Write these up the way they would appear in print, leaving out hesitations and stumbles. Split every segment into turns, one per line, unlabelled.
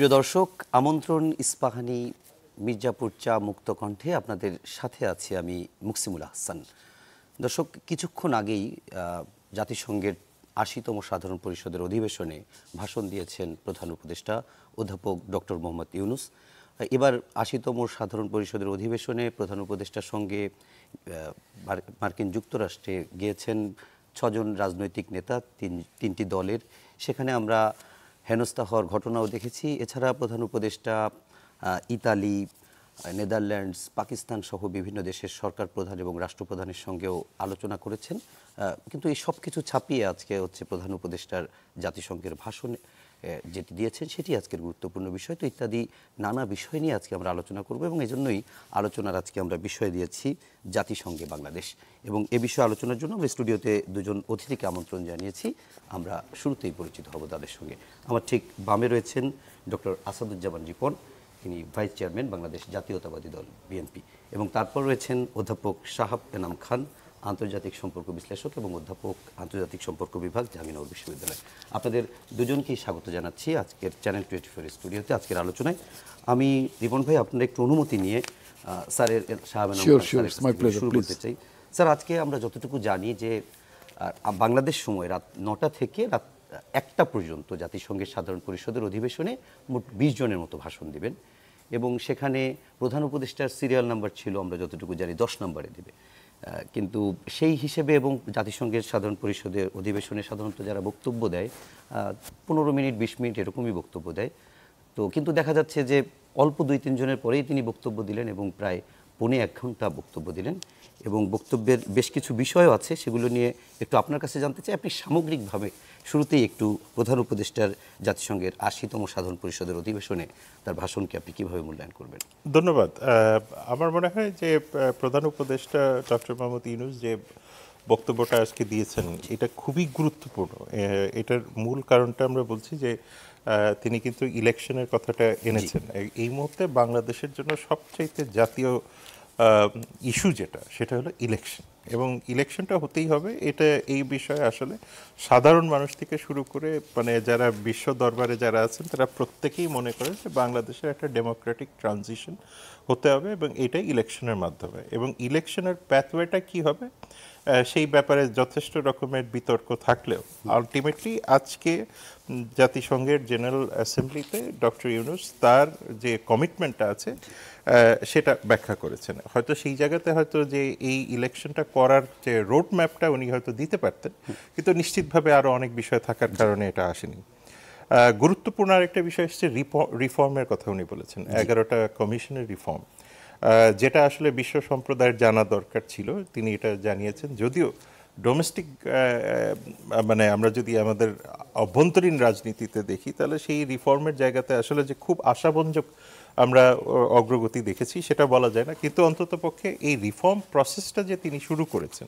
প্রিয় দর্শক, আমন্ত্রণ ইস্পাহানি মির্জাপুর চা মুক্ত কণ্ঠে আপনাদের সাথে আছি আমি মুকসিমুল আহসান। দর্শক, কিছুক্ষণ আগেই জাতিসংঘের ৮০তম সাধারণ পরিষদের অধিবেশনে ভাষণ দিয়েছেন প্রধান উপদেষ্টা অধ্যাপক ডক্টর মোহাম্মদ ইউনূস। এবার ৮০তম সাধারণ পরিষদের অধিবেশনে প্রধান উপদেষ্টার সঙ্গে মার্কিন যুক্তরাষ্ট্রে গিয়েছেন ৬ জন রাজনৈতিক নেতা, তিনটি দলের। সেখানে আমরা হেনস্থা হওয়ার ঘটনাও দেখেছি। এছাড়া প্রধান উপদেষ্টা ইতালি, নেদারল্যান্ডস, পাকিস্তান সহ বিভিন্ন দেশের সরকার প্রধান এবং রাষ্ট্রপ্রধানের সঙ্গেও আলোচনা করেছেন। কিন্তু এই সব কিছু ছাপিয়ে আজকে হচ্ছে প্রধান উপদেষ্টার জাতিসংঘের ভাষণ যেটি দিয়েছেন সেটি আজকের গুরুত্বপূর্ণ বিষয়। তো ইত্যাদি নানা বিষয় নিয়ে আজকে আমরা আলোচনা করব এবং এজন্যই আলোচনার আজকে আমরা বিষয় দিয়েছি জাতিসংঘে বাংলাদেশ। এবং এ বিষয়ে আলোচনার জন্য আমরা স্টুডিওতে দুজন অতিথিকে আমন্ত্রণ জানিয়েছি। আমরা শুরুতেই পরিচিত হব তাদের সঙ্গে। আমার ঠিক বামে রয়েছেন ডক্টর আসাদুজ্জামান রিপন, তিনি ভাইস চেয়ারম্যান বাংলাদেশ জাতীয়তাবাদী দল বিএনপি, এবং তারপর রয়েছেন অধ্যাপক শাহাব এনাম খান, আন্তর্জাতিক সম্পর্ক বিশ্লেষক এবং অধ্যাপক আন্তর্জাতিক সম্পর্ক বিভাগ, জাহাঙ্গীরনগর বিশ্ববিদ্যালয়। আপনাদের দুজনকেই স্বাগত জানাচ্ছি আজকের চ্যানেল 24 স্টুডিওতে আজকের আলোচনায়। আমি রিপন ভাই, আপনার একটু অনুমতি নিয়ে স্যারের শাহাব এনাম খান শুরু করতে চাই। স্যার, আজকে আমরা যতটুকু জানি যে বাংলাদেশ সময় রাত ৯টা থেকে রাত 1টা পর্যন্ত জাতিসংঘের সাধারণ পরিষদের অধিবেশনে মোট 20 জনের মতো ভাষণ দিবেন এবং সেখানে প্রধান উপদেষ্টার সিরিয়াল নাম্বার ছিল আমরা যতটুকু জানি 10 নম্বরে দেবে। কিন্তু সেই হিসেবে এবং জাতিসংঘের সাধারণ পরিষদের অধিবেশনে সাধারণত যারা বক্তব্য দেয় 15 মিনিট 20 মিনিট এরকমই বক্তব্য দেয়। তো কিন্তু দেখা যাচ্ছে যে অল্প 2-3 জনের পরেই তিনি বক্তব্য দিলেন এবং প্রায় 1.5 ঘন্টা বক্তব্য দিলেন এবং বক্তব্যের বেশ কিছু বিষয়ও আছে, সেগুলো নিয়ে একটু আপনার কাছে জানতে চাই। আপনি সামগ্রিকভাবে শুরুতেই একটু প্রধান উপদেষ্টার জাতিসংঘের ৮০তম সাধারণ পরিষদের অধিবেশনে তার ভাষণকে আপনি কীভাবে মূল্যায়ন করবেন?
ধন্যবাদ। আমার মনে হয় যে প্রধান উপদেষ্টা ডক্টর মোহাম্মদ ইউনূস যে বক্তব্যটা আজকে দিয়েছেন এটা খুবই গুরুত্বপূর্ণ। এটার মূল কারণটা আমরা বলছি যে তিনি কিন্তু ইলেকশনের কথাটা এনেছেন। এই মুহূর্তে বাংলাদেশের জন্য সবচাইতে জাতীয় ইস্যু যেটা, সেটা হলো ইলেকশন, এবং ইলেকশনটা হতেই হবে। এটা এই বিষয়ে আসলে সাধারণ মানুষ থেকে শুরু করে মানে যারা বিশ্ব দরবারে যারা আছেন তারা প্রত্যেকেই মনে করেন যে বাংলাদেশের একটা ডেমোক্রেটিক ট্রানজিশন হতে হবে এবং এটাই ইলেকশনের মাধ্যমে। এবং ইলেকশনের প্যাথওয়েটা কি হবে সেই ব্যাপারে যথেষ্ট রকমের বিতর্ক থাকলেও আলটিমেটলি আজকে জাতিসংঘের জেনারেল অ্যাসেম্বলিতে ডক্টর ইউনূস তার যে কমিটমেন্টটা আছে সেটা ব্যাখ্যা করেছেন। হয়তো সেই জায়গাতে হয়তো যে এই ইলেকশনটা করার যে রোড ম্যাপটা উনি হয়তো দিতে পারতেন, কিন্তু নিশ্চিতভাবে আরও অনেক বিষয় থাকার কারণে এটা আসেনি। গুরুত্বপূর্ণ আরেকটা বিষয় হচ্ছে রিফর্মের কথা উনি বলেছেন, 11টা কমিশনের রিফর্ম, যেটা আসলে বিশ্ব সম্প্রদায়ের জানা দরকার ছিল। তিনি এটা জানিয়েছেন, যদিও ডোমেস্টিক মানে আমরা যদি আমাদের অভ্যন্তরীণ রাজনীতিতে দেখি তাহলে সেই রিফর্মের জায়গাতে আসলে যে খুব আশাব্যঞ্জক আমরা অগ্রগতি দেখেছি সেটা বলা যায় না, কিন্তু অন্তত পক্ষে এই রিফর্ম প্রসেসটা যে তিনি শুরু করেছেন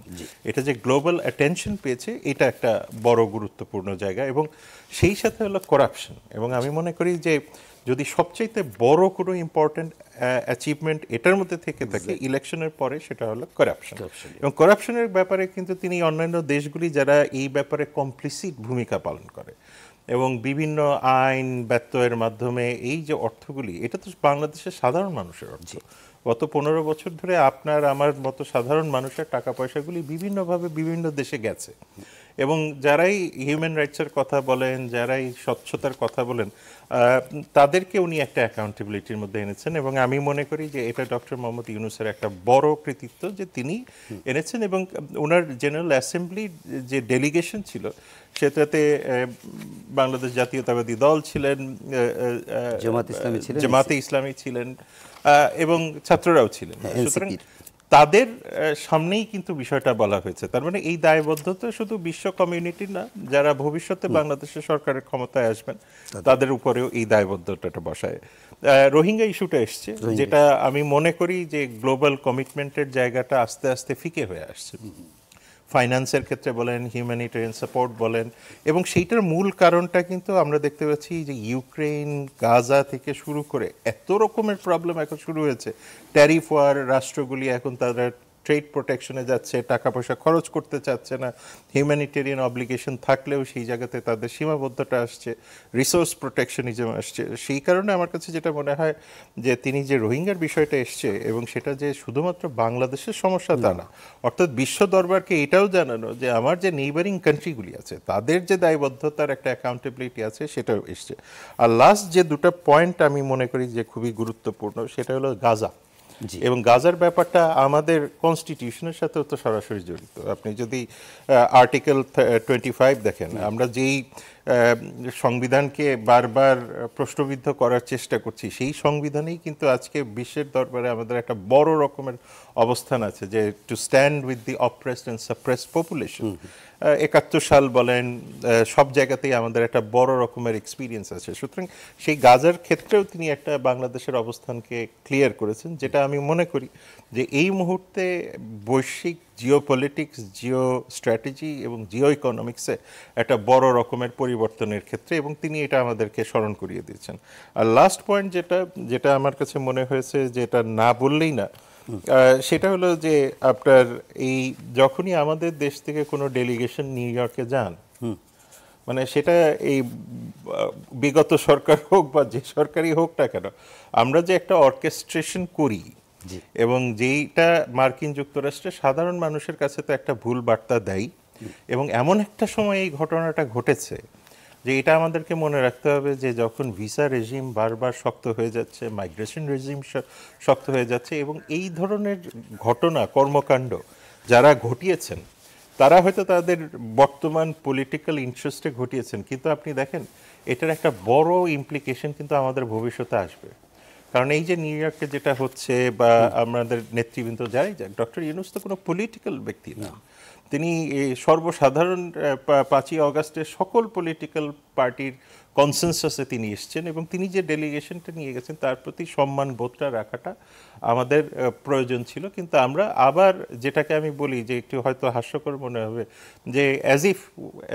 এটা যে গ্লোবাল অ্যাটেনশন পেয়েছে এটা একটা বড় গুরুত্বপূর্ণ জায়গা। এবং সেই সাথে হলো করাপশন, এবং আমি মনে করি যে যদি সবচাইতে বড় কোনো ইম্পর্টেন্ট অ্যাচিভমেন্ট এটার মধ্যে থেকে থাকে ইলেকশনের পরে সেটা হলো করাপশন। এবং করাপশনের ব্যাপারে কিন্তু তিনি অন্যান্য দেশগুলি যারা এই ব্যাপারে কমপ্লিসিট ভূমিকা পালন করে এবং বিভিন্ন আইন ব্যত্যয়ের মাধ্যমে এই যে অর্থগুলি, এটা তো বাংলাদেশের সাধারণ মানুষের অর্থ। গত 15 বছর ধরে আপনার আমার মতো সাধারণ মানুষের টাকা পয়সাগুলি বিভিন্নভাবে বিভিন্ন দেশে গেছে, এবং যারাই হিউম্যান রাইটসের কথা বলেন, যারাই স্বচ্ছতার কথা বলেন, তাদেরকে উনি একটা অ্যাকাউন্টেবিলিটির মধ্যে এনেছেন। এবং আমি মনে করি যে এটা ডক্টর মোহাম্মদ ইউনূসের একটা বড় কৃতিত্ব যে তিনি এনেছেন। এবং ওনার জেনারেল অ্যাসেম্বলির যে ডেলিগেশন ছিল সেটাতে বাংলাদেশ জাতীয়তাবাদী দল ছিলেন, জামাতে ইসলামী ছিলেন এবং ছাত্ররাও ছিলেন। সুতরাং তাদের সামনেই কিন্তু বিষয়টা বলা হয়েছে। তার মানে এই দায়বদ্ধতা শুধু বিশ্ব কমিউনিটির না, যারা ভবিষ্যতে বাংলাদেশের সরকারের ক্ষমতায় আসবেন তাদের উপরেও এই দায়বদ্ধতাটা বসায়। রোহিঙ্গা ইস্যুটা এসছে, যেটা আমি মনে করি যে গ্লোবাল কমিটমেন্টের জায়গাটা আস্তে আস্তে ফিকে হয়ে আসছে। ফাইন্যান্সের ক্ষেত্রে বলেন, হিউম্যানিটেরিয়ান সাপোর্ট বলেন, এবং সেইটার মূল কারণটা কিন্তু আমরা দেখতে পাচ্ছি যে ইউক্রেন, গাজা থেকে শুরু করে এত রকমের প্রবলেম এখন শুরু হয়েছে। ট্যারিফ ওয়ার, রাষ্ট্রগুলি এখন তারা ট্রেড প্রোটেকশনে যাচ্ছে, টাকা পয়সা খরচ করতে চাচ্ছে না, হিউম্যানিটেরিয়ান অব্লিগেশন থাকলেও সেই জায়গাতে তাদের সীমাবদ্ধতা আসছে, রিসোর্স প্রোটেকশনিজম আসছে। সেই কারণে আমার কাছে যেটা মনে হয় যে তিনি যে রোহিঙ্গার বিষয়টা এসছে এবং সেটা যে শুধুমাত্র বাংলাদেশের সমস্যা তা না, অর্থাৎ বিশ্ব দরবারকে এটাও জানানো যে আমার যে নেইবারিং কান্ট্রিগুলি আছে তাদের যে দায়বদ্ধতার একটা অ্যাকাউন্টেবিলিটি আছে সেটাও এসছে। আর লাস্ট যে দুটো পয়েন্ট আমি মনে করি যে খুবই গুরুত্বপূর্ণ সেটা হলো গাজা, এবং গাজার ব্যাপারটা আমাদের কনস্টিটিউশনের সাথেও তো সরাসরি জড়িত। আপনি যদি আর্টিকেল 25 দেখেন, আমরা যেই সংবিধানকে বারবার প্রশ্নবিদ্ধ করার চেষ্টা করছি সেই সংবিধানেই কিন্তু আজকে বিশ্বের দরবারে আমাদের একটা বড় রকমের অবস্থান আছে যে to stand with the oppressed and suppressed population. 71 সাল বলেন, সব জায়গাতেই আমাদের একটা বড় রকমের এক্সপিরিয়েন্স আছে। সুতরাং সেই গাজার ক্ষেত্রেও তিনি একটা বাংলাদেশের অবস্থানকে ক্লিয়ার করেছেন, যেটা আমি মনে করি যে এই মুহূর্তে বৈশ্বিক জিওপলিটিক্স, জিও স্ট্র্যাটেজি এবং জিও ইকোনমিক্সে একটা বড় রকমের পরিবর্তনের ক্ষেত্রে, এবং তিনি এটা আমাদেরকে স্মরণ করিয়ে দিয়েছেন। আর লাস্ট পয়েন্ট যেটা আমার কাছে মনে হয়েছে যে এটা না বললেই না, সেটা হলো যে আপনার এই যখনই আমাদের দেশ থেকে কোনো ডেলিগেশন নিউ ইয়র্কে যান, মানে সেটা এই বিগত সরকার হোক বা যে সরকারই হোক না কেন, আমরা যে একটা অর্কেস্ট্রেশন করি এবং যেইটা মার্কিন যুক্তরাষ্ট্রে সাধারণ মানুষের কাছে তো একটা ভুল বার্তা দেয়, এবং এমন একটা সময় এই ঘটনাটা ঘটেছে যে এটা আমাদেরকে মনে রাখতে হবে যে যখন ভিসা রেজিম বারবার শক্ত হয়ে যাচ্ছে, মাইগ্রেশন রেজিম শক্ত হয়ে যাচ্ছে, এবং এই ধরনের ঘটনা কর্মকাণ্ড যারা ঘটিয়েছেন তারা হয়তো তাদের বর্তমান পলিটিক্যাল ইন্টারেস্টে ঘটিয়েছেন, কিন্তু আপনি দেখেন এটার একটা বড় ইমপ্লিকেশন কিন্তু আমাদের ভবিষ্যতে আসবে। কারণ এই যে নিউ ইয়র্কে যেটা হচ্ছে বা আমাদের নেতৃবৃন্দ যাই যাক, ডক্টর ইউনূস তো কোনো পলিটিক্যাল ব্যক্তি না, তিনি সর্বসাধারণ 5ই অগাস্টের সকল পলিটিক্যাল পার্টির কনসেনসাসে তিনি এসছেন, এবং তিনি যে ডেলিগেশনটা নিয়ে গেছেন তার প্রতি সম্মান বোধটা রাখাটা আমাদের প্রয়োজন ছিল। কিন্তু আমরা আবার যেটাকে আমি বলি যে একটু হয়তো হাস্যকর মনে হবে যে অ্যাজ ইফ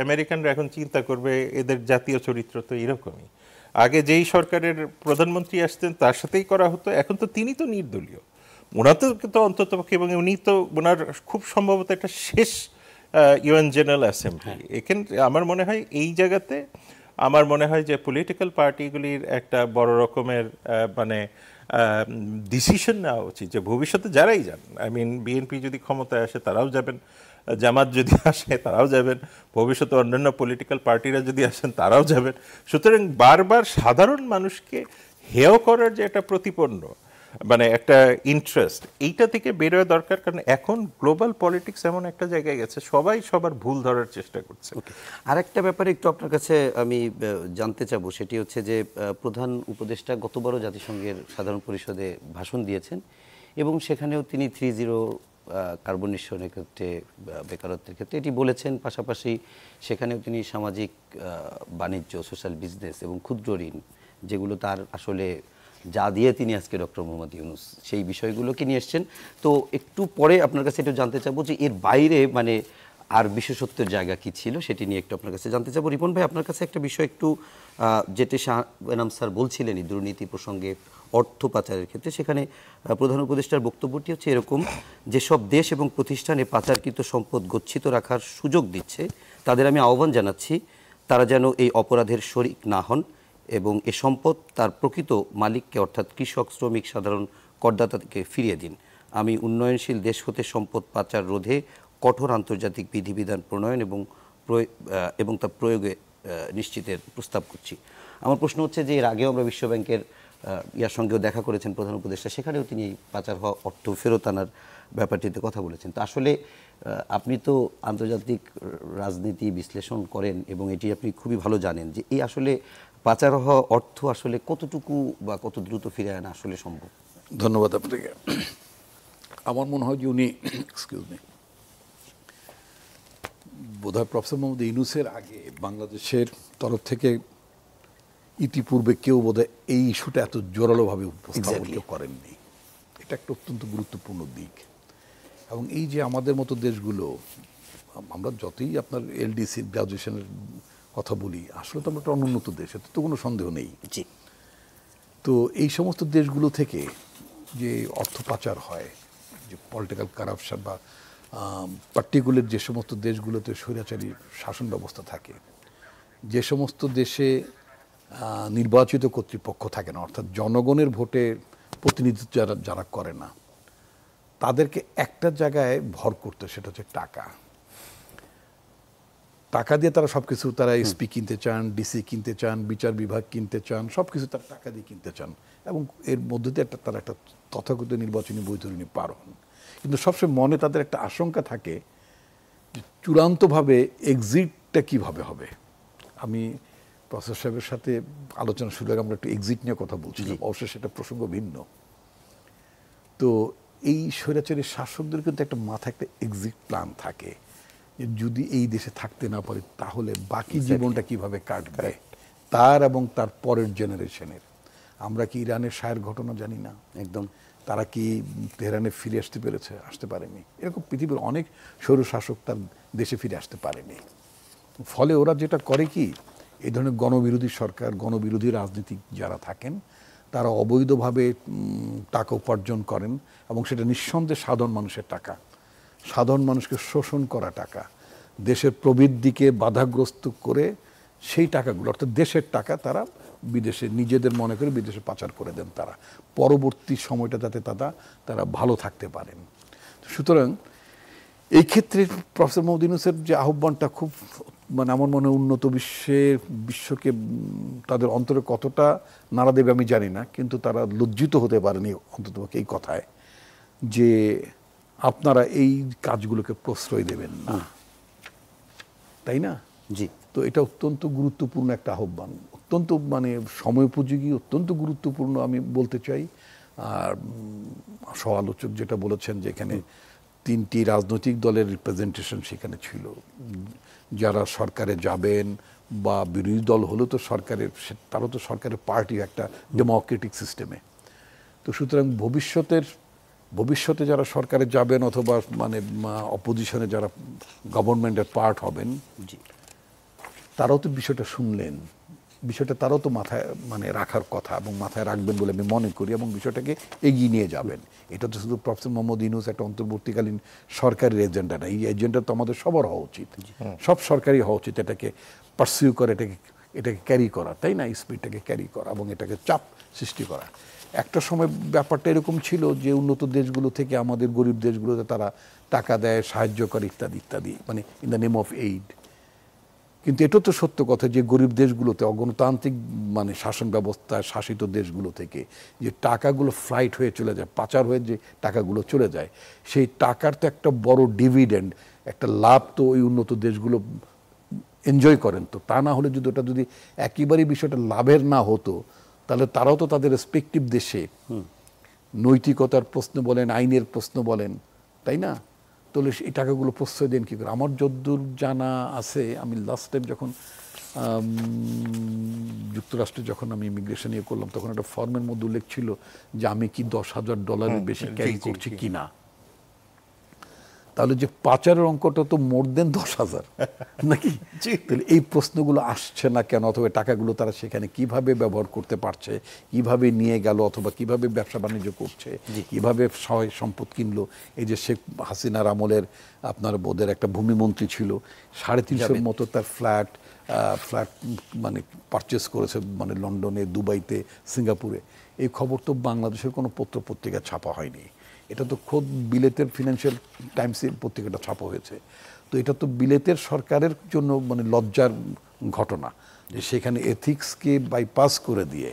আমেরিকানরা এখন চিন্তা করবে এদের জাতীয় চরিত্র তো এরকমই, আগে যেই সরকারের প্রধানমন্ত্রী আসতেন তার সাথেই করা হতো, এখন তো তিনি তো নির্দলীয়, ওনার তো অন্ততপক্ষে, এবং উনি তো ওনার খুব সম্ভবত একটা শেষ ইউএন জেনারেল অ্যাসেম্বলি। এখানে আমার মনে হয় এই জায়গাতে আমার মনে হয় যে পলিটিক্যাল পার্টিগুলির একটা বড় রকমের মানে ডিসিশন নেওয়া উচিত যে ভবিষ্যতে যারাই যান, আই মিন বিএনপি যদি ক্ষমতায় আসে তারাও যাবেন, জামাত যদি আসে তারাও যাবেন, ভবিষ্যতে অন্যান্য পলিটিক্যাল পার্টিরা যদি আসেন তারাও যাবেন। সুতরাং বারবার সাধারণ মানুষকে হেয় করার যে একটা প্রতিপন্ন মানে একটা ইন্টারেস্ট, এইটা থেকে বেরোয়া দরকার। কারণ এখন গ্লোবাল পলিটিক্স এমন একটা জায়গায় গেছে সবাই সবার ভুল ধরার চেষ্টা করছে।
আরেকটা ব্যাপারে একটু আপনার কাছে আমি জানতে চাবো, সেটি হচ্ছে যে প্রধান উপদেষ্টা গতবারও জাতিসংঘের সাধারণ পরিষদে ভাষণ দিয়েছেন এবং সেখানেও তিনি 3-0 কার্বন নিঃসরণের ক্ষেত্রে, বেকারত্বের ক্ষেত্রে এটি বলেছেন। পাশাপাশি সেখানেও তিনি সামাজিক বাণিজ্য, সোশ্যাল বিজনেস এবং ক্ষুদ্র ঋণ, যেগুলো তার আসলে যা দিয়ে তিনি আজকে ডক্টর মোহাম্মদ ইউনূস সেই বিষয়গুলোকে নিয়ে এসছেন। তো একটু পরে আপনার কাছে একটু জানতে চাবো যে এর বাইরে মানে আর বিশেষত্বের জায়গা কি ছিল সেটি নিয়ে একটু আপনার কাছে জানতে চাবো। রিপন ভাই, আপনার কাছে একটা বিষয় একটু যেটি শাহ এনাম স্যার বলছিলেন এই দুর্নীতি প্রসঙ্গে, অর্থ পাচারের ক্ষেত্রে, সেখানে প্রধান উপদেষ্টার বক্তব্যটি হচ্ছে এরকম, যেসব দেশ এবং প্রতিষ্ঠানে পাচারকৃত সম্পদ গচ্ছিত রাখার সুযোগ দিচ্ছে তাদের আমি আহ্বান জানাচ্ছি তারা যেন এই অপরাধের শরিক না হন এবং এ সম্পদ তার প্রকৃত মালিককে অর্থাৎ কৃষক, শ্রমিক, সাধারণ করদাতাকে ফিরিয়ে দিন। আমি উন্নয়নশীল দেশ হতে সম্পদ পাচার রোধে কঠোর আন্তর্জাতিক বিধিবিধান প্রণয়ন এবং তা প্রয়োগে নিশ্চিতের প্রস্তাব করছি। আমার প্রশ্ন হচ্ছে যে এর আগেও আমরা বিশ্বব্যাংকের ইয়ার সঙ্গেও দেখা করেছেন প্রধান উপদেষ্টা, সেখানেও তিনি পাচার হওয়া অর্থ ফেরত আনার ব্যাপারটিতে কথা বলেছেন। তো আসলে আপনি তো আন্তর্জাতিক রাজনীতি বিশ্লেষণ করেন এবং এটি আপনি খুবই ভালো জানেন যে এই আসলে পাচার হওয়া অর্থ আসলে কতটুকু বা কত দ্রুত ফিরে আনা আসলে সম্ভব।
ধন্যবাদ আপনাকে। আমার মনে হয় যে উনি বোধহয় প্রফেসর মোহাম্মদ ইউনূসের আগে বাংলাদেশের তরফ থেকে ইতিপূর্বে কেউ বোধহয় এই ইস্যুটা এত জোরালোভাবে উপস্থাপন কেউ করেননি। এটা একটা অত্যন্ত গুরুত্বপূর্ণ দিক। এবং এই যে আমাদের মতো দেশগুলো, আমরা যতই আপনার এলডিসি গ্রাজুয়েশনের কথা বলি, আসলে তো আমরা একটা অনুন্নত দেশ, এতে তো কোনো সন্দেহ নেই।
জি।
তো এই সমস্ত দেশগুলো থেকে যে অর্থ পাচার হয়, যে পলিটিক্যাল কারাপশন বা পার্টিকুলার যে সমস্ত দেশগুলোতে স্বৈরাচারী শাসন ব্যবস্থা থাকে, যে সমস্ত দেশে নির্বাচিত কর্তৃপক্ষ থাকে না, অর্থাৎ জনগণের ভোটে প্রতিনিধিত্ব যারা করে না, তাদেরকে একটা জায়গায় ভর করতে, সেটা হচ্ছে টাকা। টাকা দিয়ে তারা সবকিছু, তারা এসপি কিনতে চান, ডিসি কিনতে চান, বিচার বিভাগ কিনতে চান, সবকিছু তারা টাকা দিয়ে কিনতে চান, এবং এর মধ্যে দিয়ে তারা একটা তথাকথিত নির্বাচনী বৈতরণী পার হন। কিন্তু সবসময় মনে তাদের একটা আশঙ্কা থাকে যে চূড়ান্তভাবে এক্সিটটা কিভাবে হবে। আমি প্রফেসর সাহেবের সাথে আলোচনা শুরু আগে আমরা একটু এক্সিট নিয়ে কথা বলছিলাম, অবশ্যই সেটা প্রসঙ্গ ভিন্ন। তো এই স্বৈরাচারী শাসকদের কিন্তু একটা মাথায় একটা এক্সিট প্ল্যান থাকে, যে যদি এই দেশে থাকতে না পারে তাহলে বাকি জীবনটা কিভাবে কাটবে তার এবং তার পরের জেনারেশনের। আমরা কি ইরানের শায়ের ঘটনা জানি না? একদম। তারা কি তেহরানে ফিরে আসতে পেরেছে? আসতে পারেনি। এরকম পৃথিবীর অনেক স্বৈরশাসক তার দেশে ফিরে আসতে পারেনি। ফলে ওরা যেটা করে কি, এই ধরনের গণবিরোধী সরকার, গণবিরোধী রাজনীতিক যারা থাকেন, তারা অবৈধভাবে টাকা উপার্জন করেন, এবং সেটা নিঃসন্দেহে সাধারণ মানুষের টাকা, সাধারণ মানুষকে শোষণ করা টাকা, দেশের প্রবৃদ্ধিকে বাধাগ্রস্ত করে সেই টাকাগুলো, অর্থাৎ দেশের টাকা তারা বিদেশে নিজেদের মনে করে বিদেশে পাচার করে দেন তারা, পরবর্তী সময়টা যাতে তারা ভালো থাকতে পারেন। সুতরাং এই ক্ষেত্রে প্রফেসর মোহাম্মদ ইউনূসের যে আহ্বানটা খুব, মানে আমার মনে হয় উন্নত বিশ্বকে তাদের অন্তরে কতটা নাড়া দেবে আমি জানি না, কিন্তু তারা লজ্জিত হতে পারেনি অন্তত এই কথায় যে আপনারা এই কাজগুলোকে প্রশ্রয় দেবেন না, তাই না?
জি।
তো এটা অত্যন্ত গুরুত্বপূর্ণ একটা আহ্বান, অত্যন্ত মানে সময়োপযোগী, অত্যন্ত গুরুত্বপূর্ণ আমি বলতে চাই। আর সহ আলোচক যেটা বলেছেন যে এখানে 3টি রাজনৈতিক দলের রিপ্রেজেন্টেশন সেখানে ছিল, যারা সরকারে যাবেন বা বিরোধী দল হলেও তো সরকারের, তারও তো সরকারের পার্টি একটা ডেমোক্রেটিক সিস্টেমে। তো সুতরাং ভবিষ্যতে যারা সরকারে যাবেন অথবা মানে অপোজিশনে যারা গভর্নমেন্টের পার্ট হবেন, তারাও তো বিষয়টা শুনলেন, বিষয়টা তারাও তো মাথায় মানে রাখার কথা এবং মাথায় রাখবেন বলে আমি মনে করি, এবং বিষয়টাকে এগিয়ে নিয়ে যাবেন। এটা তো শুধু প্রফেসর মোহাম্মদ ইউনূস একটা অন্তর্বর্তীকালীন সরকারের এজেন্ডা না, এই এজেন্ডা তো আমাদের সবার হওয়া উচিত, সব সরকারই হওয়া উচিত এটাকে পারসিউ করে, এটাকে ক্যারি করা, তাই না? স্পিডটাকে ক্যারি করা এবং এটাকে চাপ সৃষ্টি করা। একটা সময় ব্যাপারটা এরকম ছিল যে উন্নত দেশগুলো থেকে আমাদের গরিব দেশগুলোতে তারা টাকা দেয়, সাহায্য করে, ইত্যাদি ইত্যাদি, মানে in the name of aid. কিন্তু এটা তো সত্য কথা যে গরিব দেশগুলোতে, অগণতান্ত্রিক মানে শাসন ব্যবস্থায় শাসিত দেশগুলো থেকে যে টাকাগুলো ফ্লাইট হয়ে চলে যায়, পাচার হয়ে যে টাকাগুলো চলে যায়, সেই টাকার তো একটা বড় ডিভিডেন্ড, একটা লাভ তো ওই উন্নত দেশগুলো এনজয় করেন। তো তা না হলে যদি ওটা যদি একেবারেই বিষয়টা লাভের না হতো, তাহলে তারাও তো তাদের রেসপেক্টিভ দেশে নৈতিকতার প্রশ্ন বলেন, আইনের প্রশ্ন বলেন, তাই না? তাহলে এই টাকাগুলো প্রশ্রয় দেন কী করে? আমার যদ্দূর জানা আছে, আমি লাস্ট টাইম যখন যুক্তরাষ্ট্রে যখন আমি ইমিগ্রেশন ইয়ে করলাম, তখন একটা ফর্মের মধ্যে উল্লেখ ছিল যে আমি কি $10,000 বেশি ক্যারি করছি কিনা। তাহলে যে পাচারের অঙ্কটা তো মোর দেন 10,000 নাকি? তাহলে এই প্রশ্নগুলো আসছে না কেন? অথবা টাকাগুলো তারা সেখানে কিভাবে ব্যবহার করতে পারছে, কিভাবে নিয়ে গেল, অথবা কিভাবে ব্যবসা বাণিজ্য করছে, কিভাবে সহায় সম্পদ কিনলো। এই যে শেখ হাসিনার আমলের আপনার বোধের একটা ভূমিমন্ত্রী ছিল, 350 মতো তার ফ্ল্যাট মানে পারচেস করেছে, মানে লন্ডনে, দুবাইতে, সিঙ্গাপুরে। এই খবর তো বাংলাদেশের কোনো পত্র পত্রিকা ছাপা হয়নি, এটা তো খোদ বিলেতের ফিনান্সিয়াল টাইমসের পত্রিকাটা ছাপা হয়েছে। তো এটা তো বিলেতের সরকারের জন্য মানে লজ্জার ঘটনা যে সেখানে এথিক্সকে বাইপাস করে দিয়ে,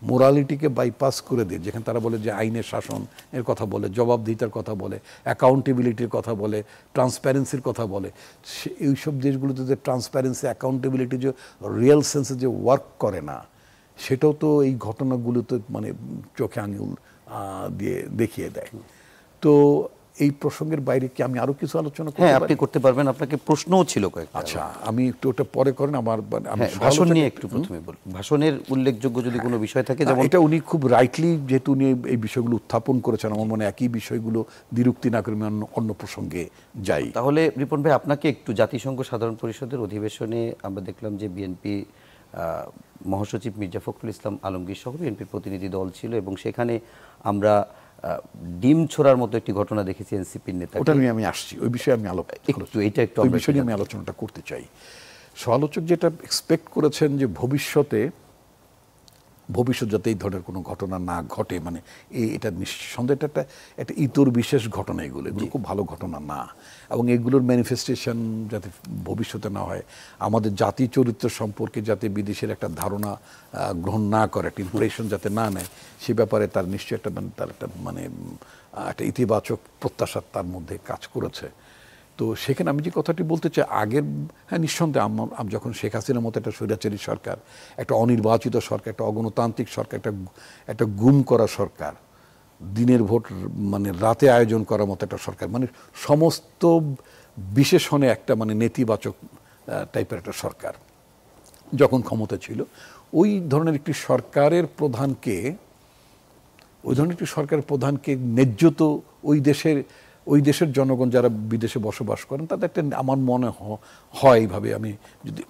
মোরালিটিকে বাইপাস করে দিয়ে, যেখানে তারা বলে যে আইনের শাসন এর কথা বলে, জবাবদিহিতার কথা বলে, অ্যাকাউন্টেবিলিটির কথা বলে, ট্রান্সপ্যারেন্সির কথা বলে, এইসব দেশগুলোতে যে ট্রান্সপ্যারেন্সি, অ্যাকাউন্টেবিলিটি যে রিয়েল সেন্সে যে ওয়ার্ক করে না, সেটাও তো এই ঘটনাগুলোতে মানে চোখে আঙুল দিয়ে দেখিয়ে দেয়। তো এই প্রসঙ্গের বাইরে কি আমি আরো কিছু আলোচনা করতে পারি?
হ্যাঁ, আপনি করতে পারবেন। আপনাকে প্রশ্নও ছিল কয়েকটা।
আচ্ছা, আমি একটু ওটা পরে করেন। আমার
ভাষণ নিয়ে একটু প্রথমে বলুন, ভাষণের উল্লেখযোগ্য যদি কোনো বিষয় থাকে। যেমন
এটা উনি খুব রাইটলি, যেহেতু উনি এই বিষয়গুলো উত্থাপন করেছেন, আমার মনে একই বিষয়গুলো বিরক্তি না করে আমি অন্য প্রসঙ্গে যাই।
তাহলে রিপন ভাই, আপনাকে একটু জাতিসংঘ সাধারণ পরিষদের অধিবেশনে আমরা দেখলাম যে বিএনপি মহাসচিব মির্জা ফখরুল ইসলাম আলমগীর সহ বিএনপির প্রতিনিধি দল ছিল, এবং সেখানে আমরা ডিম ছোড়ার মতো একটি ঘটনা দেখেছি এনসিপির নেতা।
ওটা নিয়ে আমি আসছি, ওই বিষয়ে আমি
একটু
ওই বিষয়ে নিয়ে আমি আলোচনাটা করতে চাই। সমালোচক যেটা এক্সপেক্ট করেছেন যে ভবিষ্যৎ যাতে এই ধরনের কোনো ঘটনা না ঘটে, মানে এটা নিঃসন্দেহে একটা ইতর বিশেষ ঘটনা, এগুলো খুব ভালো ঘটনা না, এবং এগুলোর ম্যানিফেস্টেশন যাতে ভবিষ্যতে না হয়, আমাদের জাতি চরিত্র সম্পর্কে যাতে বিদেশের একটা ধারণা গ্রহণ না করে, একটা ইমপ্রেশন যাতে না নেয়, সে ব্যাপারে তার নিশ্চয়ই একটা ইতিবাচক প্রত্যাশা তার মধ্যে কাজ করেছে। তো সেখানে আমি যে কথাটি বলতে চাই, হ্যাঁ নিঃসন্দেহে যখন শেখ হাসিনার মতো একটা স্বৈরাচারী সরকার, একটা অনির্বাচিত সরকার, একটা অগণতান্ত্রিক সরকার, একটা গুম করা সরকার, দিনের ভোট মানে রাতে আয়োজন করার মতো একটা সরকার, মানে সমস্ত বিশেষণে একটা মানে নেতিবাচক টাইপের একটা সরকার যখন ক্ষমতা ছিল, ওই ধরনের একটি সরকারের প্রধানকে ন্যায্যত ওই দেশের জনগণ যারা বিদেশে বসবাস করেন তাদের একটা, আমার মনে হয় এইভাবে, আমি যদি